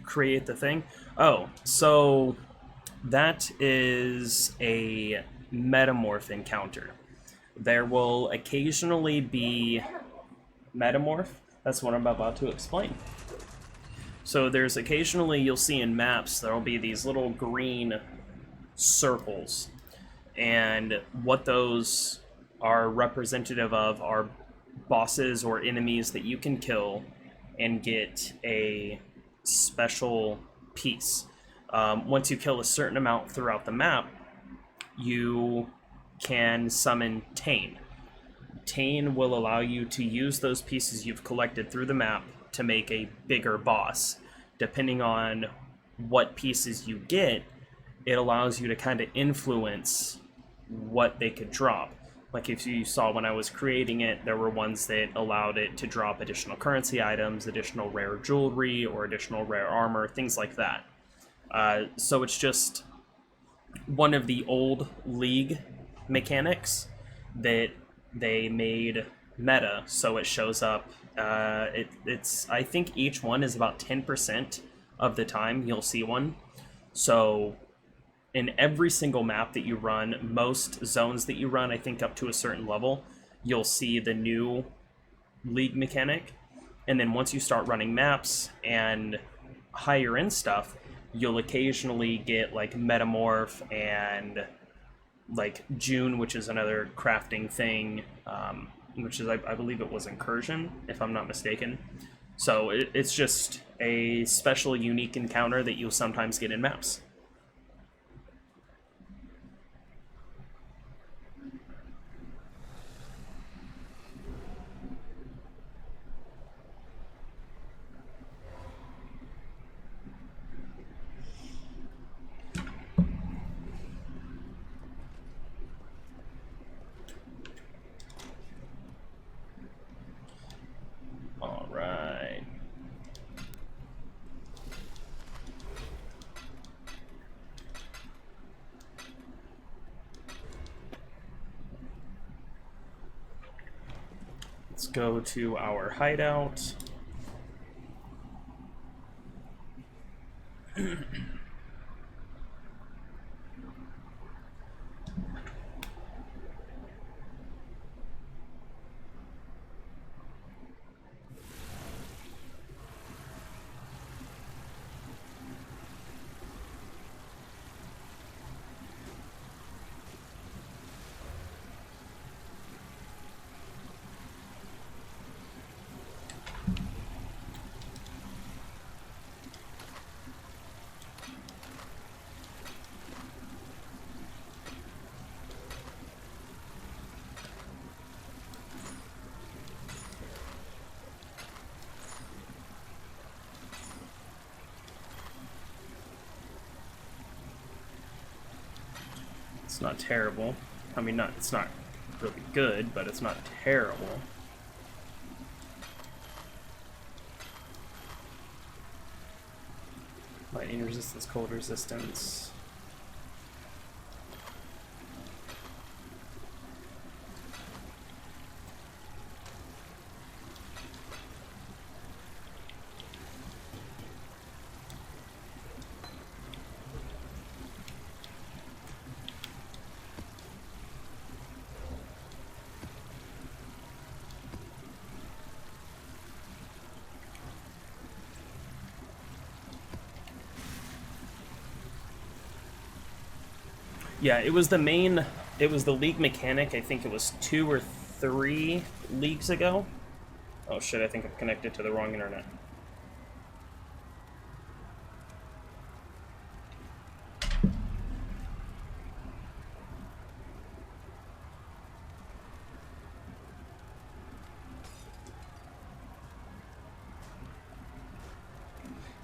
Create the thing. Oh, so that is a metamorph encounter. There will occasionally be metamorph. That's what I'm about to explain. So there's occasionally, you'll see in maps, there'll be these little green circles. And what those are representative of are bosses or enemies that you can kill and get a special piece. Once you kill a certain amount throughout the map, you can summon Tane. Tane will allow you to use those pieces you've collected through the map to make a bigger boss. Depending on what pieces you get, it allows you to kind of influence what they could drop. Like if you saw when I was creating it, there were ones that allowed it to drop additional currency items, additional rare jewelry, or additional rare armor, things like that. So it's just one of the old League mechanics that they made meta, so it shows up. It's I think each one is about 10% of the time you'll see one. So in every single map that you run, most zones that you run, I think up to a certain level, you'll see the new League mechanic. And then once you start running maps and higher end stuff, you'll occasionally get like Metamorph and like June, which is another crafting thing, which is, I believe it was Incursion, if I'm not mistaken. So it's just a special, unique encounter that you'll sometimes get in maps. Let's go to our hideout. It's not terrible. I mean, it's not really good, but it's not terrible. Lightning resistance, cold resistance. Yeah, it was the league mechanic, I think it was 2 or 3 leagues ago. Oh shit, I think I'm connected to the wrong internet.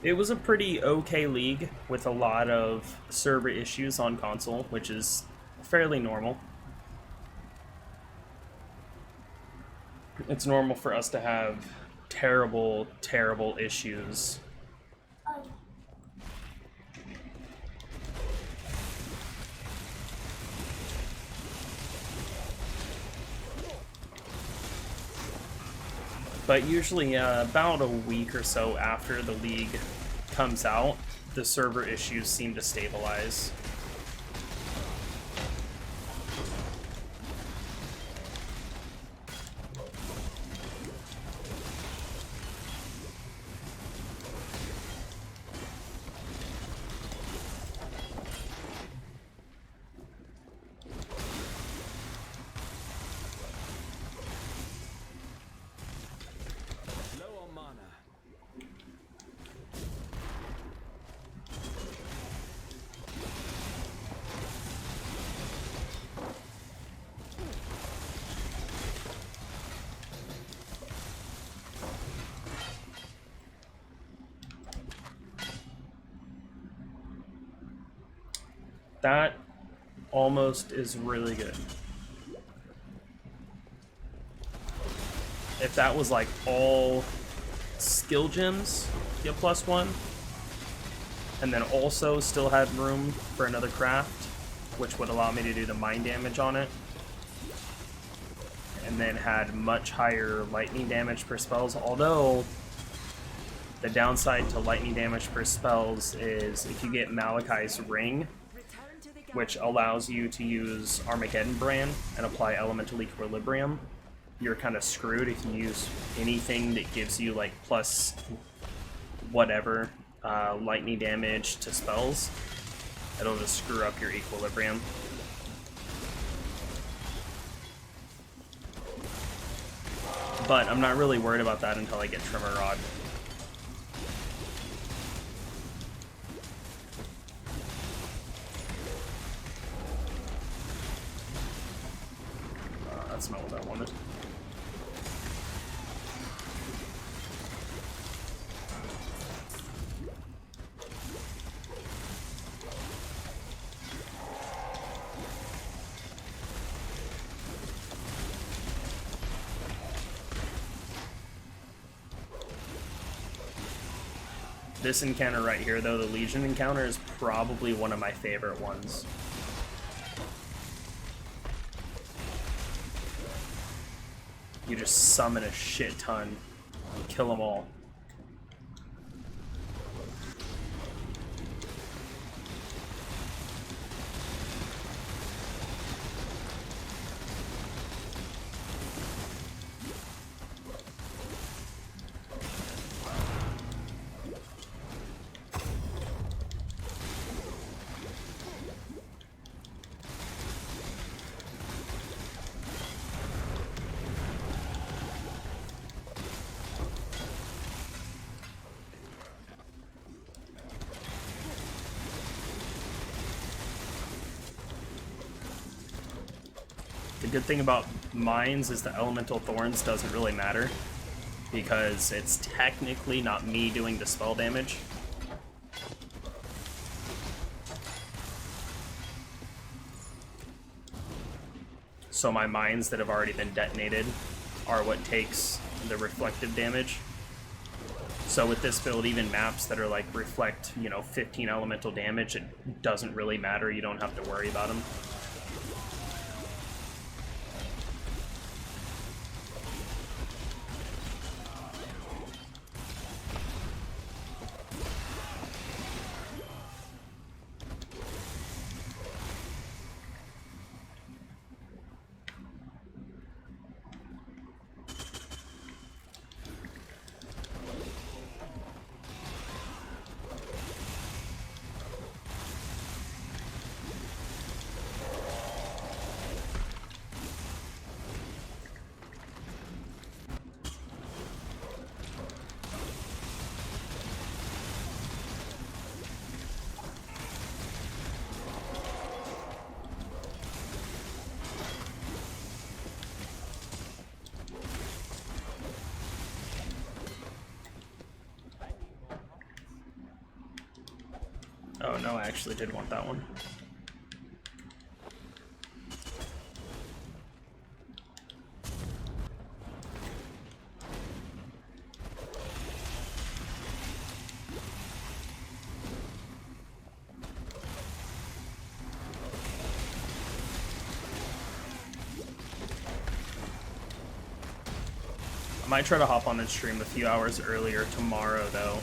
It was a pretty okay league with a lot of server issues on console, which is fairly normal. It's normal for us to have terrible, terrible issues. Oh, But usually about a week or so after the league comes out, the server issues seem to stabilize. Low on mana. That almost is really good. If that was like all skill gems, get +1, and then also still had room for another craft, which would allow me to do the mind damage on it, and then had much higher lightning damage per spells, although the downside to lightning damage per spells is if you get Malachi's Ring, which allows you to use Armageddon Brand and apply Elemental Equilibrium, you're kind of screwed if you use anything that gives you like plus whatever lightning damage to spells. It'll just screw up your equilibrium. But I'm not really worried about that until I get Tremor Rod. That's not what I wanted. This encounter right here, though, the Legion encounter, is probably one of my favorite ones. You just summon a shit ton, kill them all. The good thing about mines is the elemental thorns doesn't really matter because it's technically not me doing the spell damage. So my mines that have already been detonated are what takes the reflective damage. So with this build, even maps that are like reflect, 15 elemental damage, it doesn't really matter. You don't have to worry about them. Oh no, I actually did want that one. I might try to hop on the stream a few hours earlier tomorrow, though.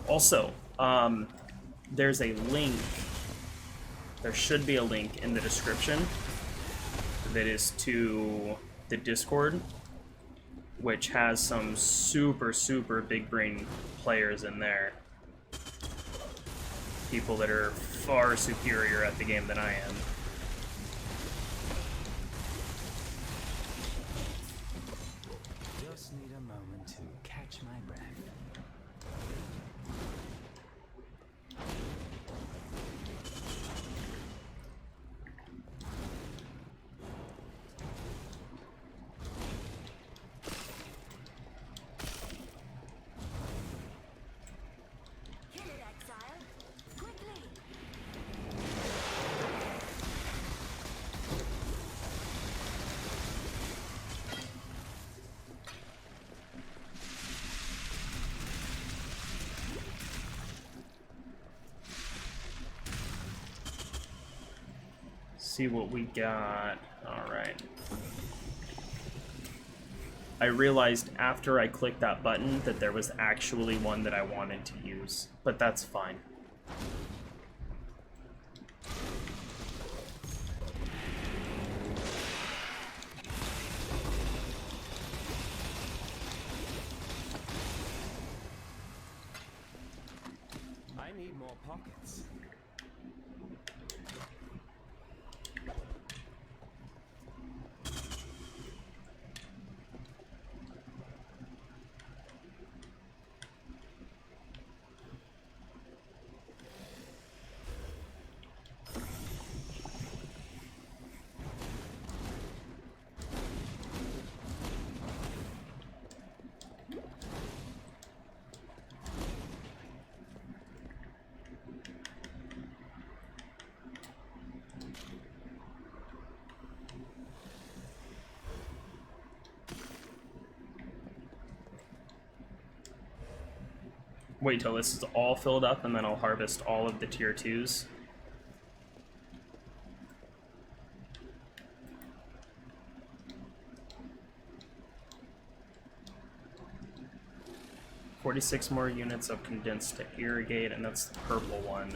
Also, there's a link, there should be a link in the description that is to the Discord, which has some super, super big brain players in there. People that are far superior at the game than I am. Just need a moment to catch my breath. Kill it, Exile. Quickly. See what we got. Alright. I realized after I clicked that button that there was actually one that I wanted to use, but that's fine. I need more pockets. wait till this is all filled up and then I'll harvest all of the tier 2s. $46 more units of condensed to irrigate, and that's the purple one.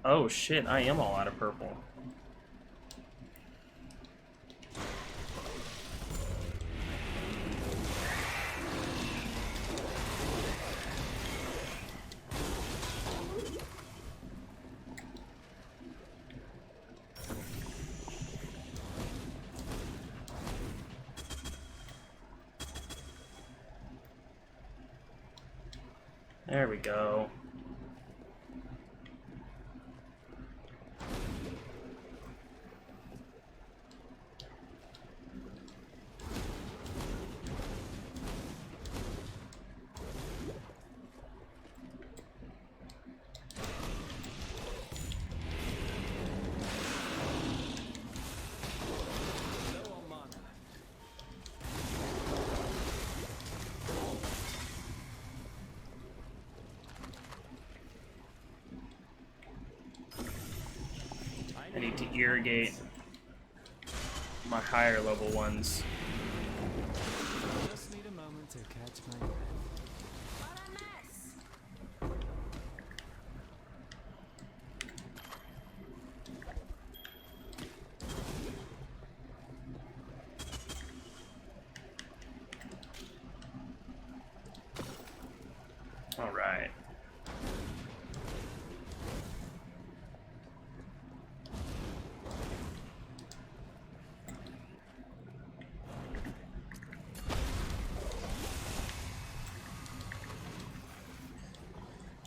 Oh shit, I am all out of purple. There we go. I need to irrigate my higher level ones. Just need a moment to catch my breath. What a mess! All right.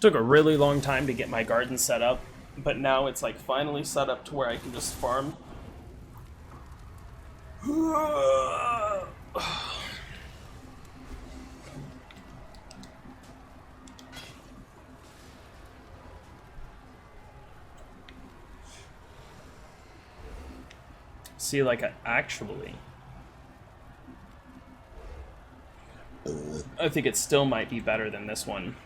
Took a really long time to get my garden set up, but now it's like finally set up to where I can just farm. See, like, actually, I think it still might be better than this one.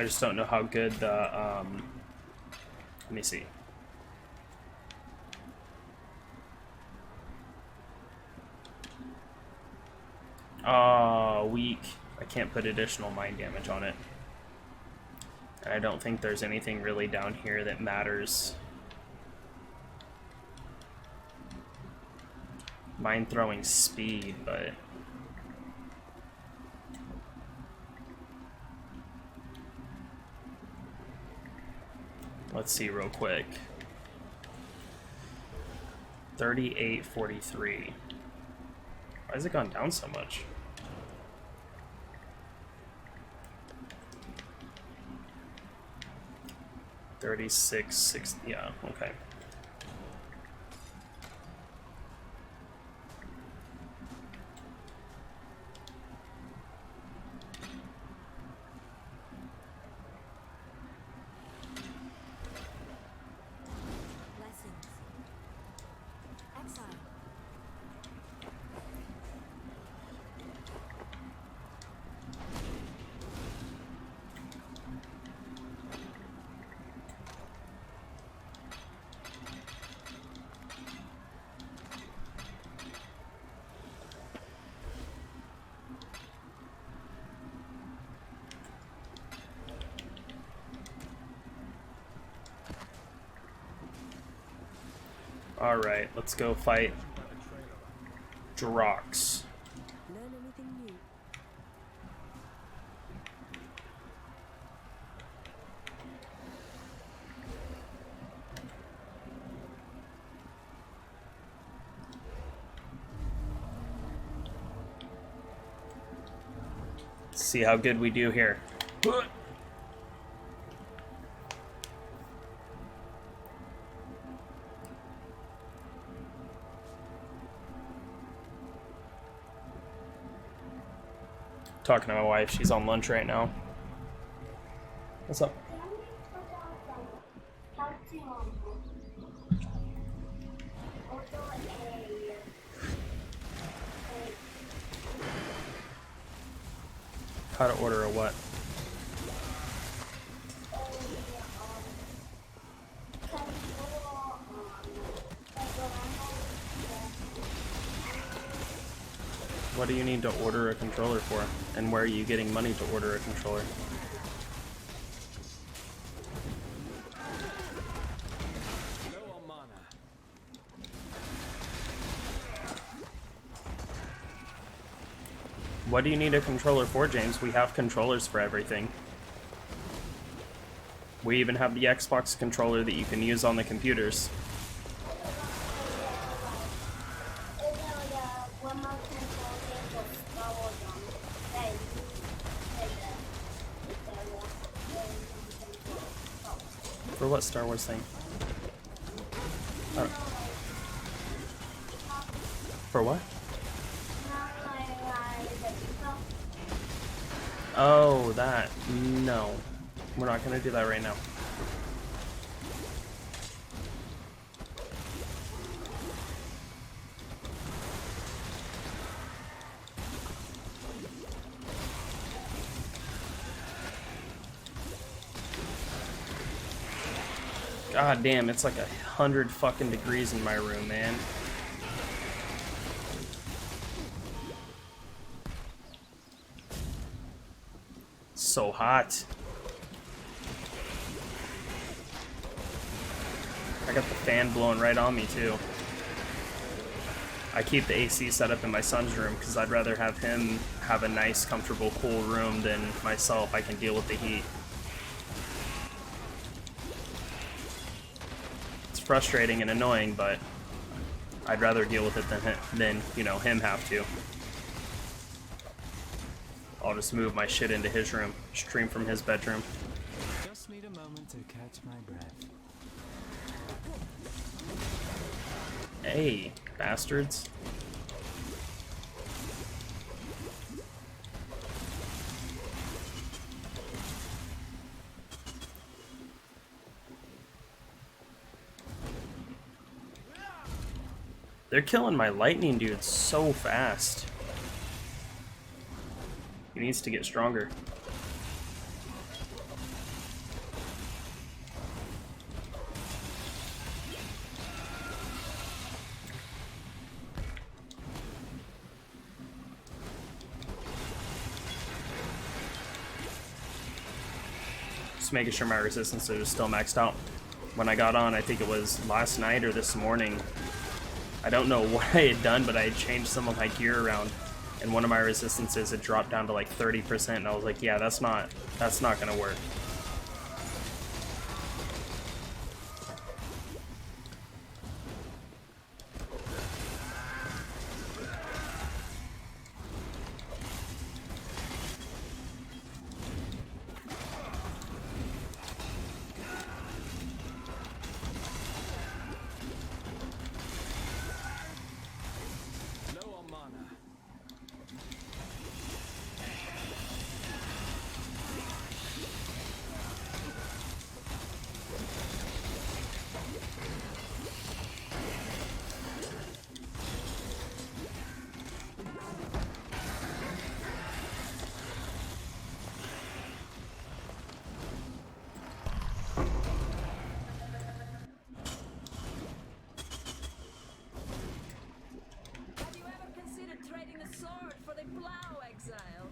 I just don't know how good the, let me see. Oh, weak. I can't put additional mind damage on it. And I don't think there's anything really down here that matters. Mind throwing speed, but... let's see real quick. 3843. Why has it gone down so much? $36.60. Yeah, okay. Blessings. Exile. Alright, let's go fight Drox. Learn anything new? Let's see how good we do here. Talking to my wife. She's on lunch right now. What's up? How to order a what? What do you need to order a controller for? And where are you getting money to order a controller? What do you need a controller for, James? We have controllers for everything. We even have the Xbox controller that you can use on the computers. For what Star Wars thing? For what? Oh, that. No. We're not gonna do that right now. God damn, it's like 100 fucking degrees in my room, man. So hot. I got the fan blowing right on me too. I keep the AC set up in my son's room because I'd rather have him have a nice, comfortable, cool room than myself. I can deal with the heat. It's frustrating and annoying, but I'd rather deal with it than you know, him have to. I'll just move my shit into his room, stream from his bedroom. Just need a moment to catch my breath. Hey, bastards. They're killing my lightning dude so fast. He needs to get stronger. Just making sure my resistance is still maxed out. When I got on, I think it was last night or this morning, I don't know what I had done, but I had changed some of my gear around, and one of my resistances had dropped down to like 30%, and I was like, yeah, that's not gonna work. Have you ever considered trading a sword for the plow, Exile?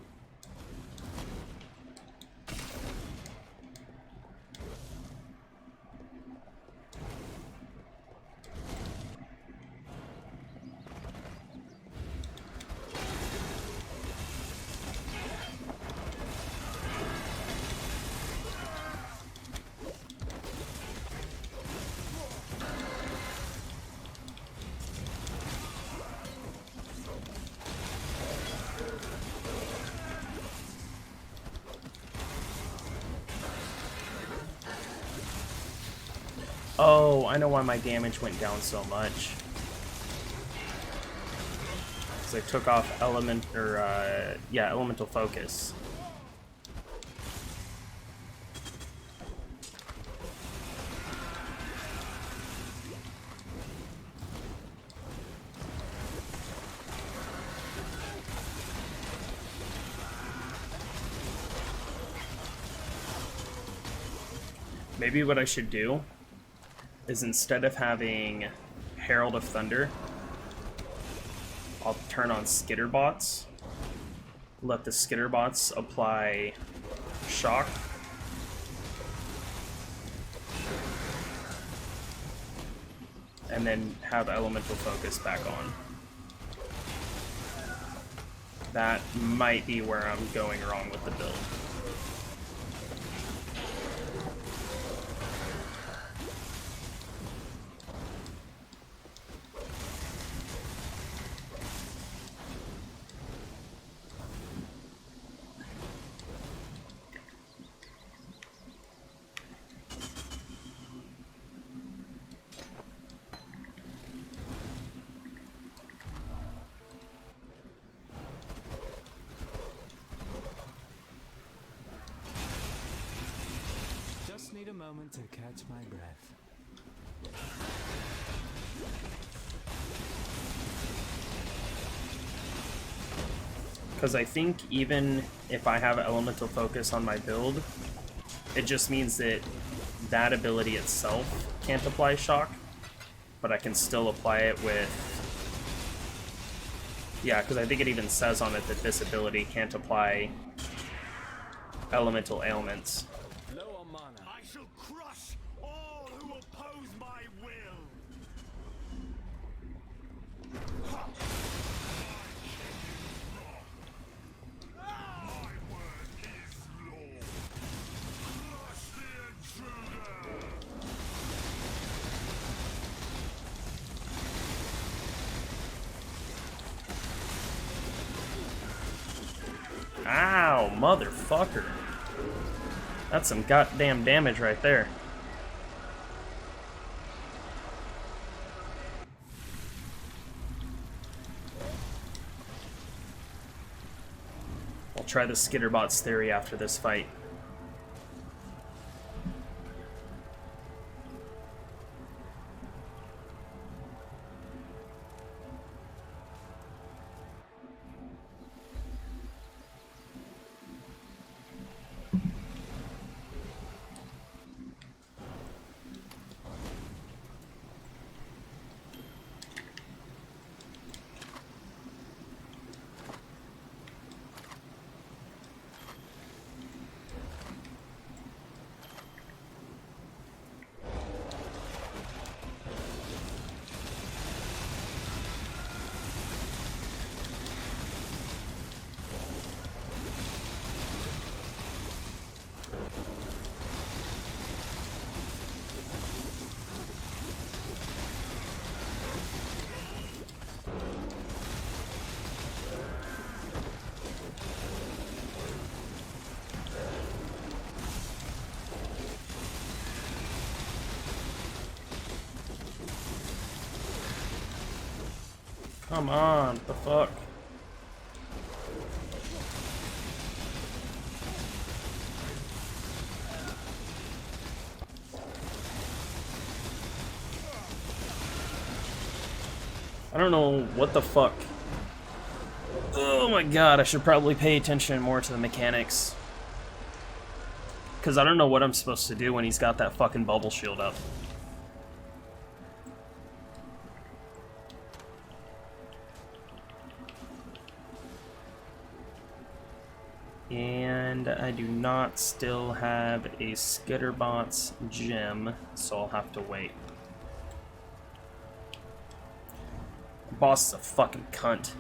Oh, I know why my damage went down so much. Because I took off elemental focus. Maybe what I should do is, instead of having Herald of Thunder, I'll turn on Skitterbots, let the Skitterbots apply shock, and then have Elemental Focus back on. That might be where I'm going wrong with the build. Just need a moment to catch my breath. Because I think even if I have Elemental Focus on my build, it just means that that ability itself can't apply shock, but I can still apply it with... Yeah, because I think it even says on it that this ability can't apply elemental ailments. Low on mana. I shall crush all who oppose my will. My word is law. Crush the intruder. Ow, motherfucker. That's some goddamn damage right there. I'll try the Skitterbot's theory after this fight. Come on, what the fuck? I don't know what the fuck. Oh my god, I should probably pay attention more to the mechanics. Because I don't know what I'm supposed to do when he's got that fucking bubble shield up. And I do not still have a Skitterbot's gem, so I'll have to wait. The boss is a fucking cunt.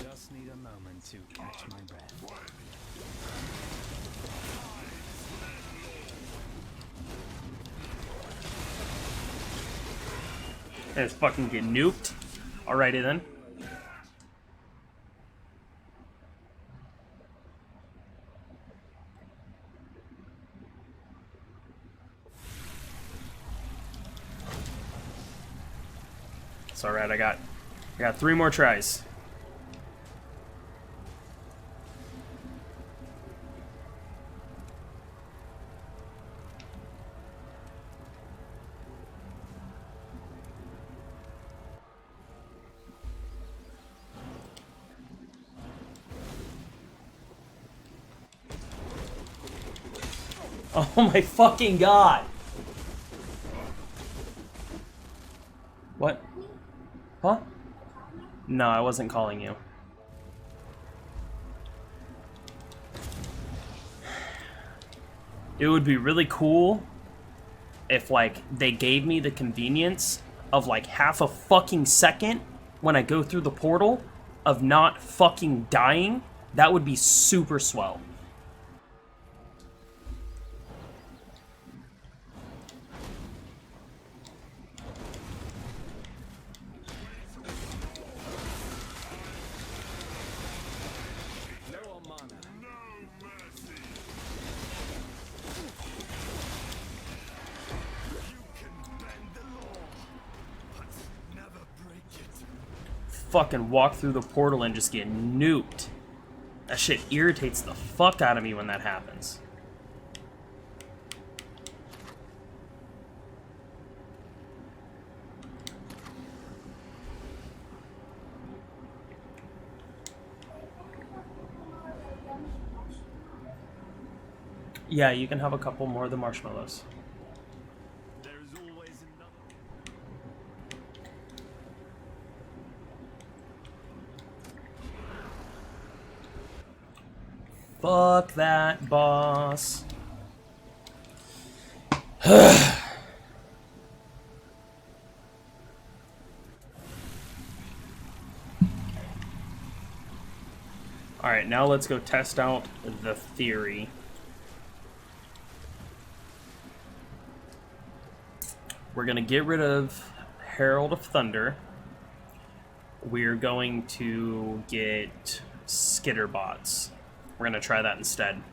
Just need a moment to catch my breath. Just fucking get nuked. Alrighty then. It's alright, I got 3 more tries. Oh my fucking god! What? Huh? No, I wasn't calling you. It would be really cool if, like, they gave me the convenience of, like, half a fucking second when I go through the portal of not fucking dying. That would be super swell. Fucking walk through the portal and just get nuked. That shit irritates the fuck out of me when that happens. Yeah, you can have a couple more of the marshmallows. There's always another. Fuck that, boss. Alright, now let's go test out the theory. We're going to get rid of Herald of Thunder. We're going to get Skitterbots. We're going to try that instead.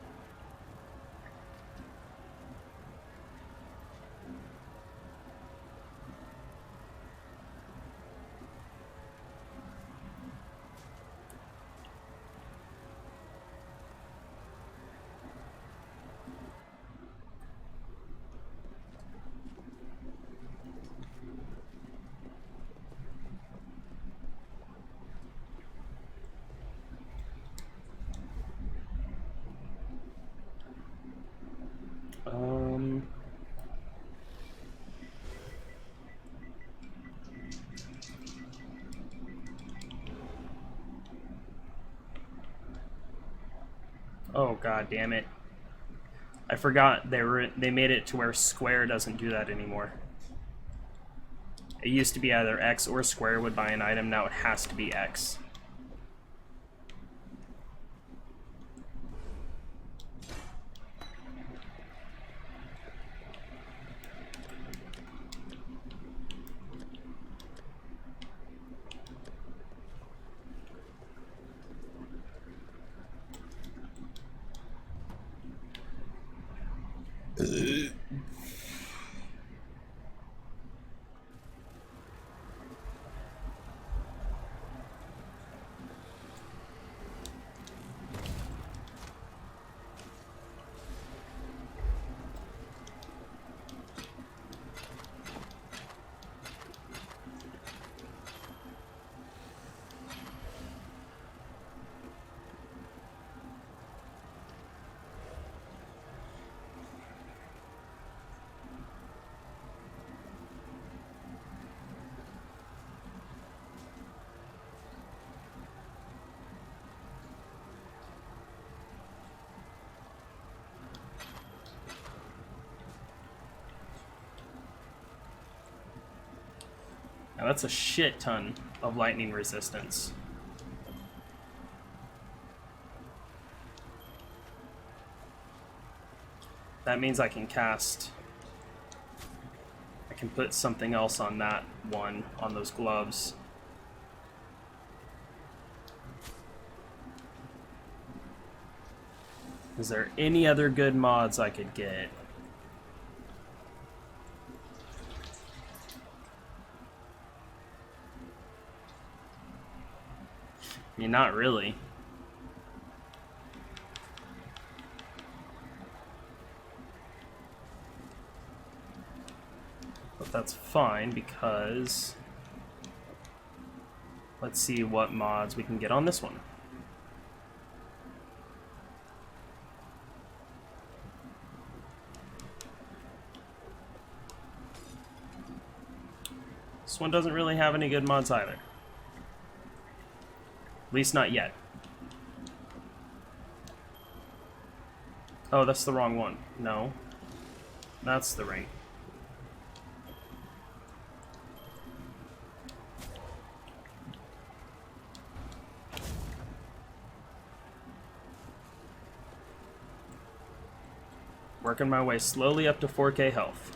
Oh, god damn it. I forgot they made it to where square doesn't do that anymore. It used to be either X or square would buy an item, now it has to be X. Now that's a shit ton of lightning resistance. That means I can cast can put something else on that one, on those gloves. Is there any other good mods I could get? I mean, not really. But that's fine because let's see what mods we can get on this one. This one doesn't really have any good mods either. At least not yet. Oh, that's the wrong one. No. That's the right. Working my way slowly up to 4K health.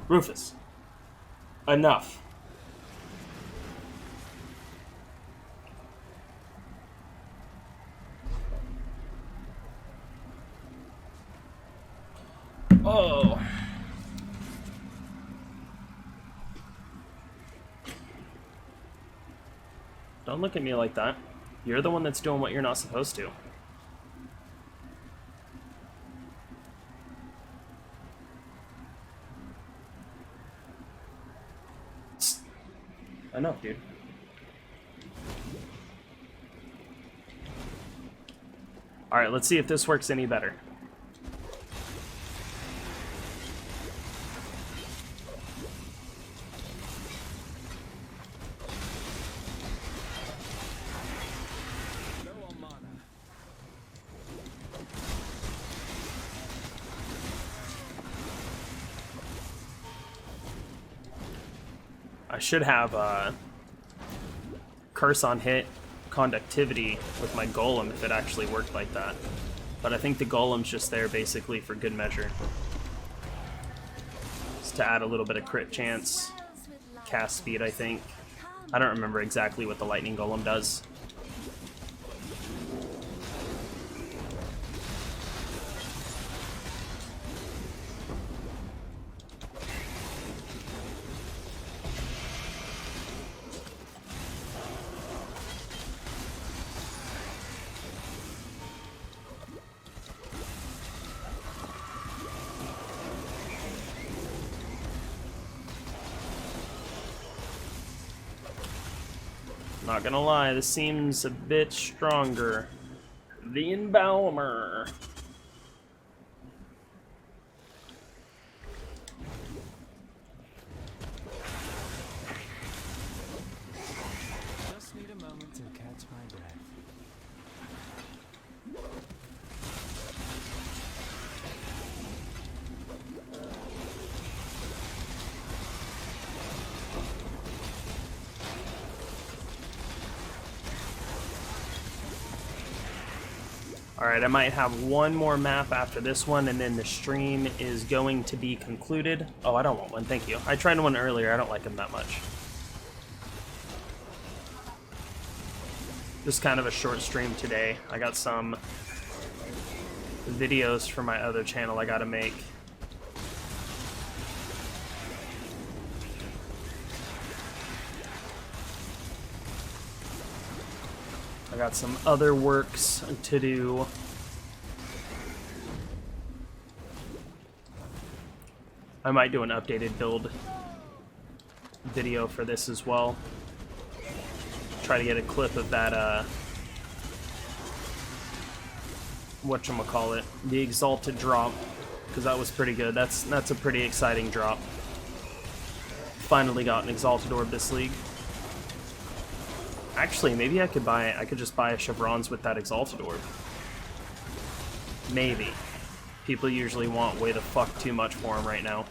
Rufus. Enough. Oh. Don't look at me like that. You're the one that's doing what you're not supposed to. Enough, dude. Alright, let's see if this works any better. I should have curse on hit conductivity with my golem if it actually worked like that. But I think the golem's just there basically for good measure. Just to add a little bit of crit chance, cast speed I think. I don't remember exactly what the lightning golem does. Not gonna lie, this seems a bit stronger. The Embowmer. Just need a moment to catch my breath. Alright, I might have one more map after this one, and then the stream is going to be concluded. Oh, I don't want one, thank you. I tried one earlier, I don't like them that much. Just kind of a short stream today. I got some videos for my other channel I gotta make. I got some other works to do. I might do an updated build video for this as well. Try to get a clip of that whatchamacallit, the Exalted drop, because that was pretty good. That's a pretty exciting drop. Finally got an Exalted Orb this league. Actually, maybe I could just buy a Chevrons with that Exalted Orb. Maybe. People usually want way the fuck too much for them right now.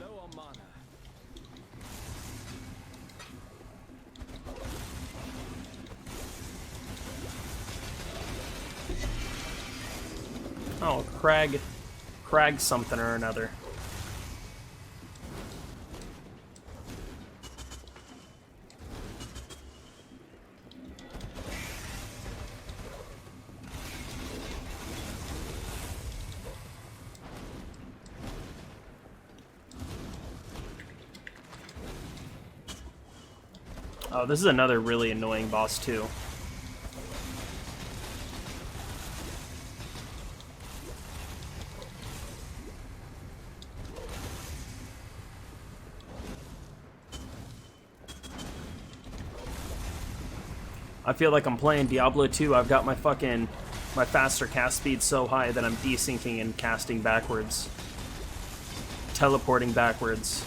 Low on mana. Oh, Crag something or another. Oh, this is another really annoying boss too. I feel like I'm playing Diablo 2. I've got my faster cast speed so high that I'm desyncing and casting backwards. Teleporting backwards.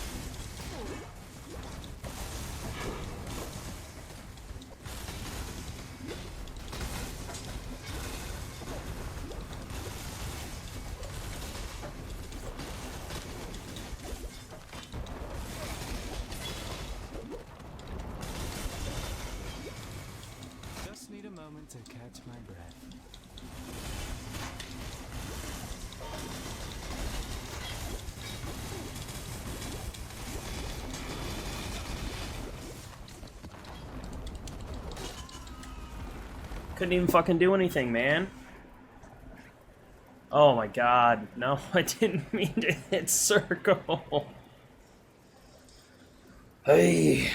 Just need a moment to catch my breath. Couldn't even fucking do anything, man. Oh my god. No, I didn't mean to hit circle. Hey.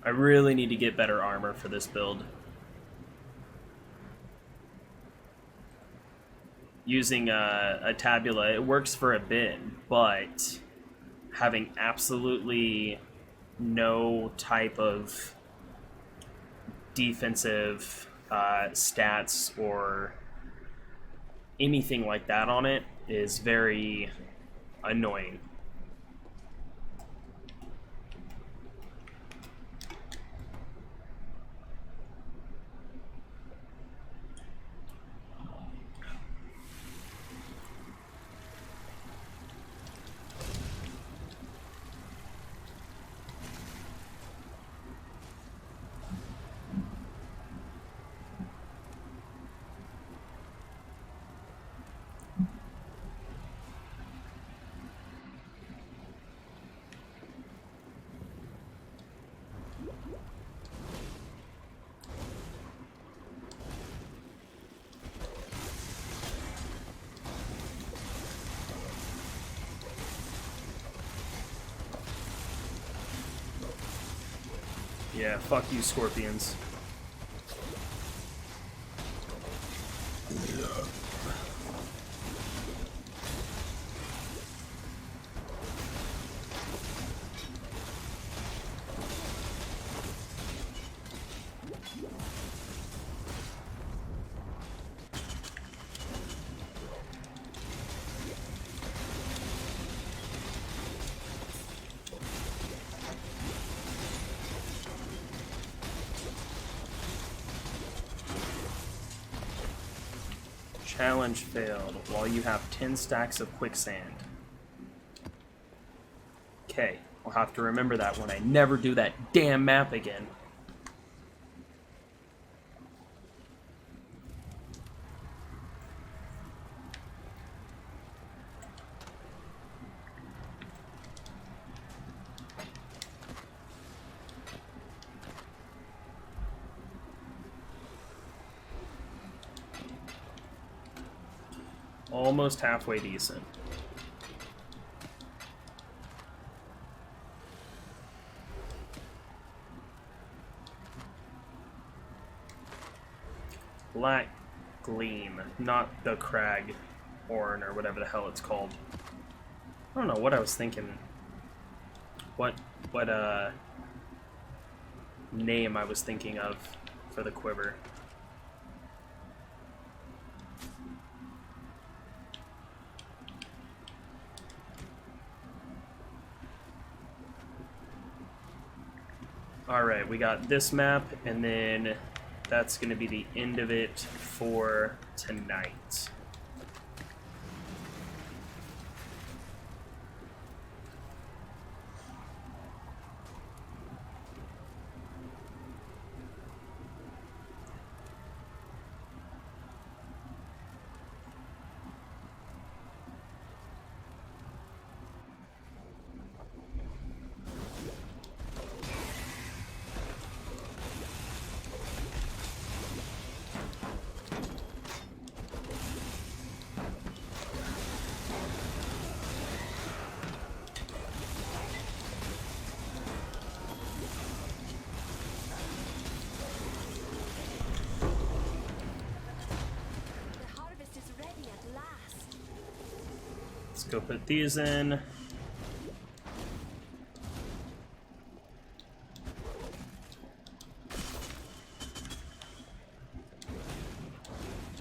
I really need to get better armor for this build. Using a tabula, it works for a bit, but having absolutely no type of defensive stats or anything like that on it is very annoying. Yeah, fuck you, scorpions. Challenge failed while you have 10 stacks of quicksand. Okay, I'll have to remember that when I never do that damn map again. Almost halfway decent. Black Gleam, not the Crag Horn or whatever the hell it's called. I don't know what I was thinking. What name I was thinking of for the quiver. Alright, we got this map, and then that's going to be the end of it for tonight. The harvest is ready at last. Let's go put these in.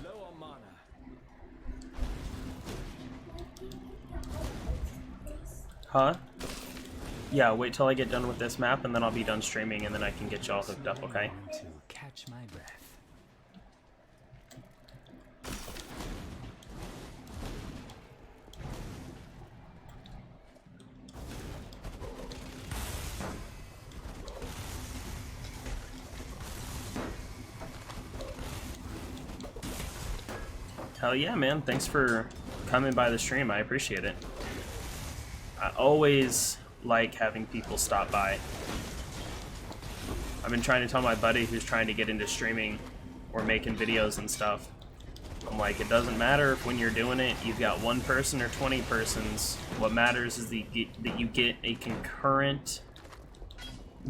Low on mana. Huh? Yeah, wait till I get done with this map, and then I'll be done streaming, and then I can get y'all hooked up, okay? To catch my breath. Hell yeah, man. Thanks for coming by the stream. I appreciate it. I always like having people stop by. I've been trying to tell my buddy who's trying to get into streaming or making videos and stuff. I'm like, it doesn't matter if when you're doing it, you've got one person or 20 persons. What matters is that you get a concurrent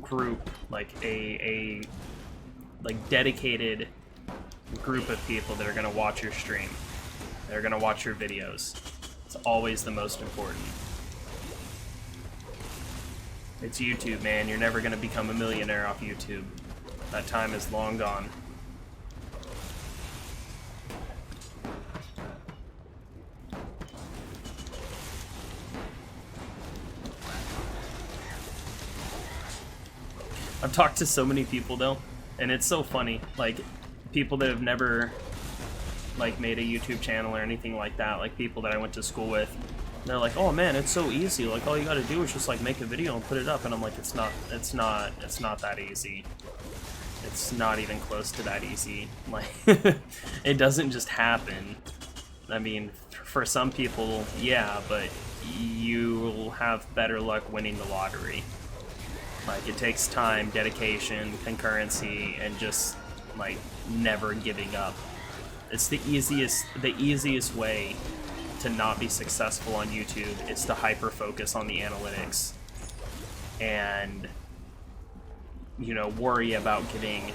group, like a dedicated group of people that are going to watch your stream. They're going to watch your videos. It's always the most important. It's YouTube, man. You're never going to become a millionaire off YouTube. That time is long gone. I've talked to so many people, though, and it's so funny. Like, people that have never, like, made a YouTube channel or anything like that, like people that I went to school with, they're like, oh man, it's so easy, like all you gotta do is just like make a video and put it up. And I'm like, it's not that easy. It's not even close to that easy. Like, it doesn't just happen. I mean, for some people, yeah, but you'll have better luck winning the lottery. Like, it takes time, dedication, concurrency, and just like never giving up. It's the easiest way to not be successful on YouTube is to hyper focus on the analytics and, you know, worry about getting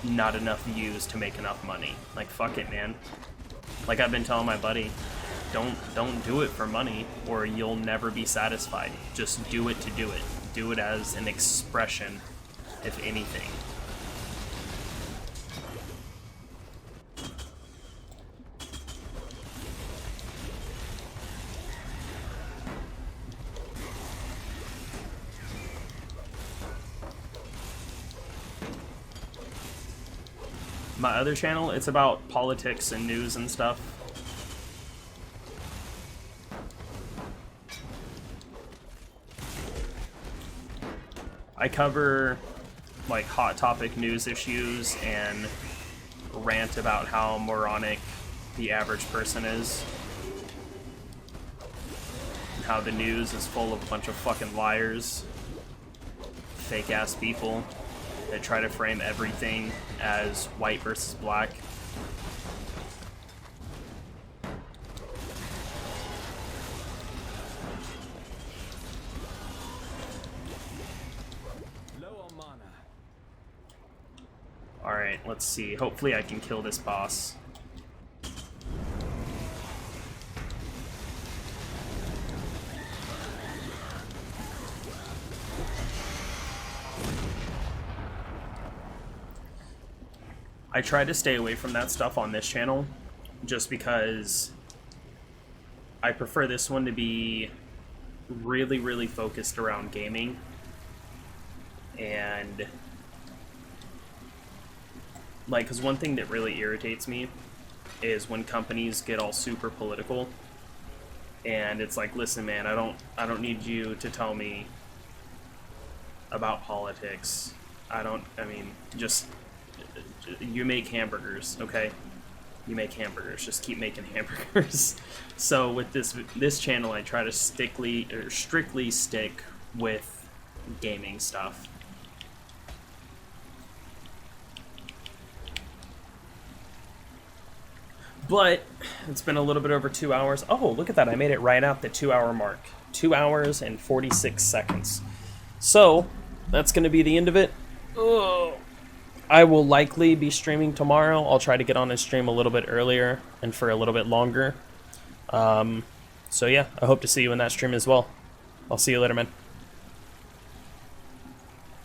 not enough views to make enough money. Like, fuck it, man. Like I've been telling my buddy, don't do it for money or you'll never be satisfied. Just do it to do it. Do it as an expression, if anything. My other channel, it's about politics and news and stuff. I cover like hot topic news issues and rant about how moronic the average person is. And how the news is full of a bunch of fucking liars, fake ass people that try to frame everything as white versus black. Alright, let's see. Hopefully I can kill this boss. I try to stay away from that stuff on this channel, just because I prefer this one to be really, really focused around gaming. And, like, because one thing that really irritates me is when companies get all super political, and it's like, listen, man, I don't need you to tell me about politics. I mean, just, you make hamburgers, okay? You make hamburgers. Just keep making hamburgers. So with this channel, I try to strictly stick with gaming stuff. But it's been a little bit over 2 hours. Oh, look at that. I made it right at the 2-hour mark. 2 hours and 46 seconds. So that's going to be the end of it. Ugh. I will likely be streaming tomorrow. I'll try to get on and stream a little bit earlier and for a little bit longer. So yeah, I hope to see you in that stream as well. I'll see you later, man.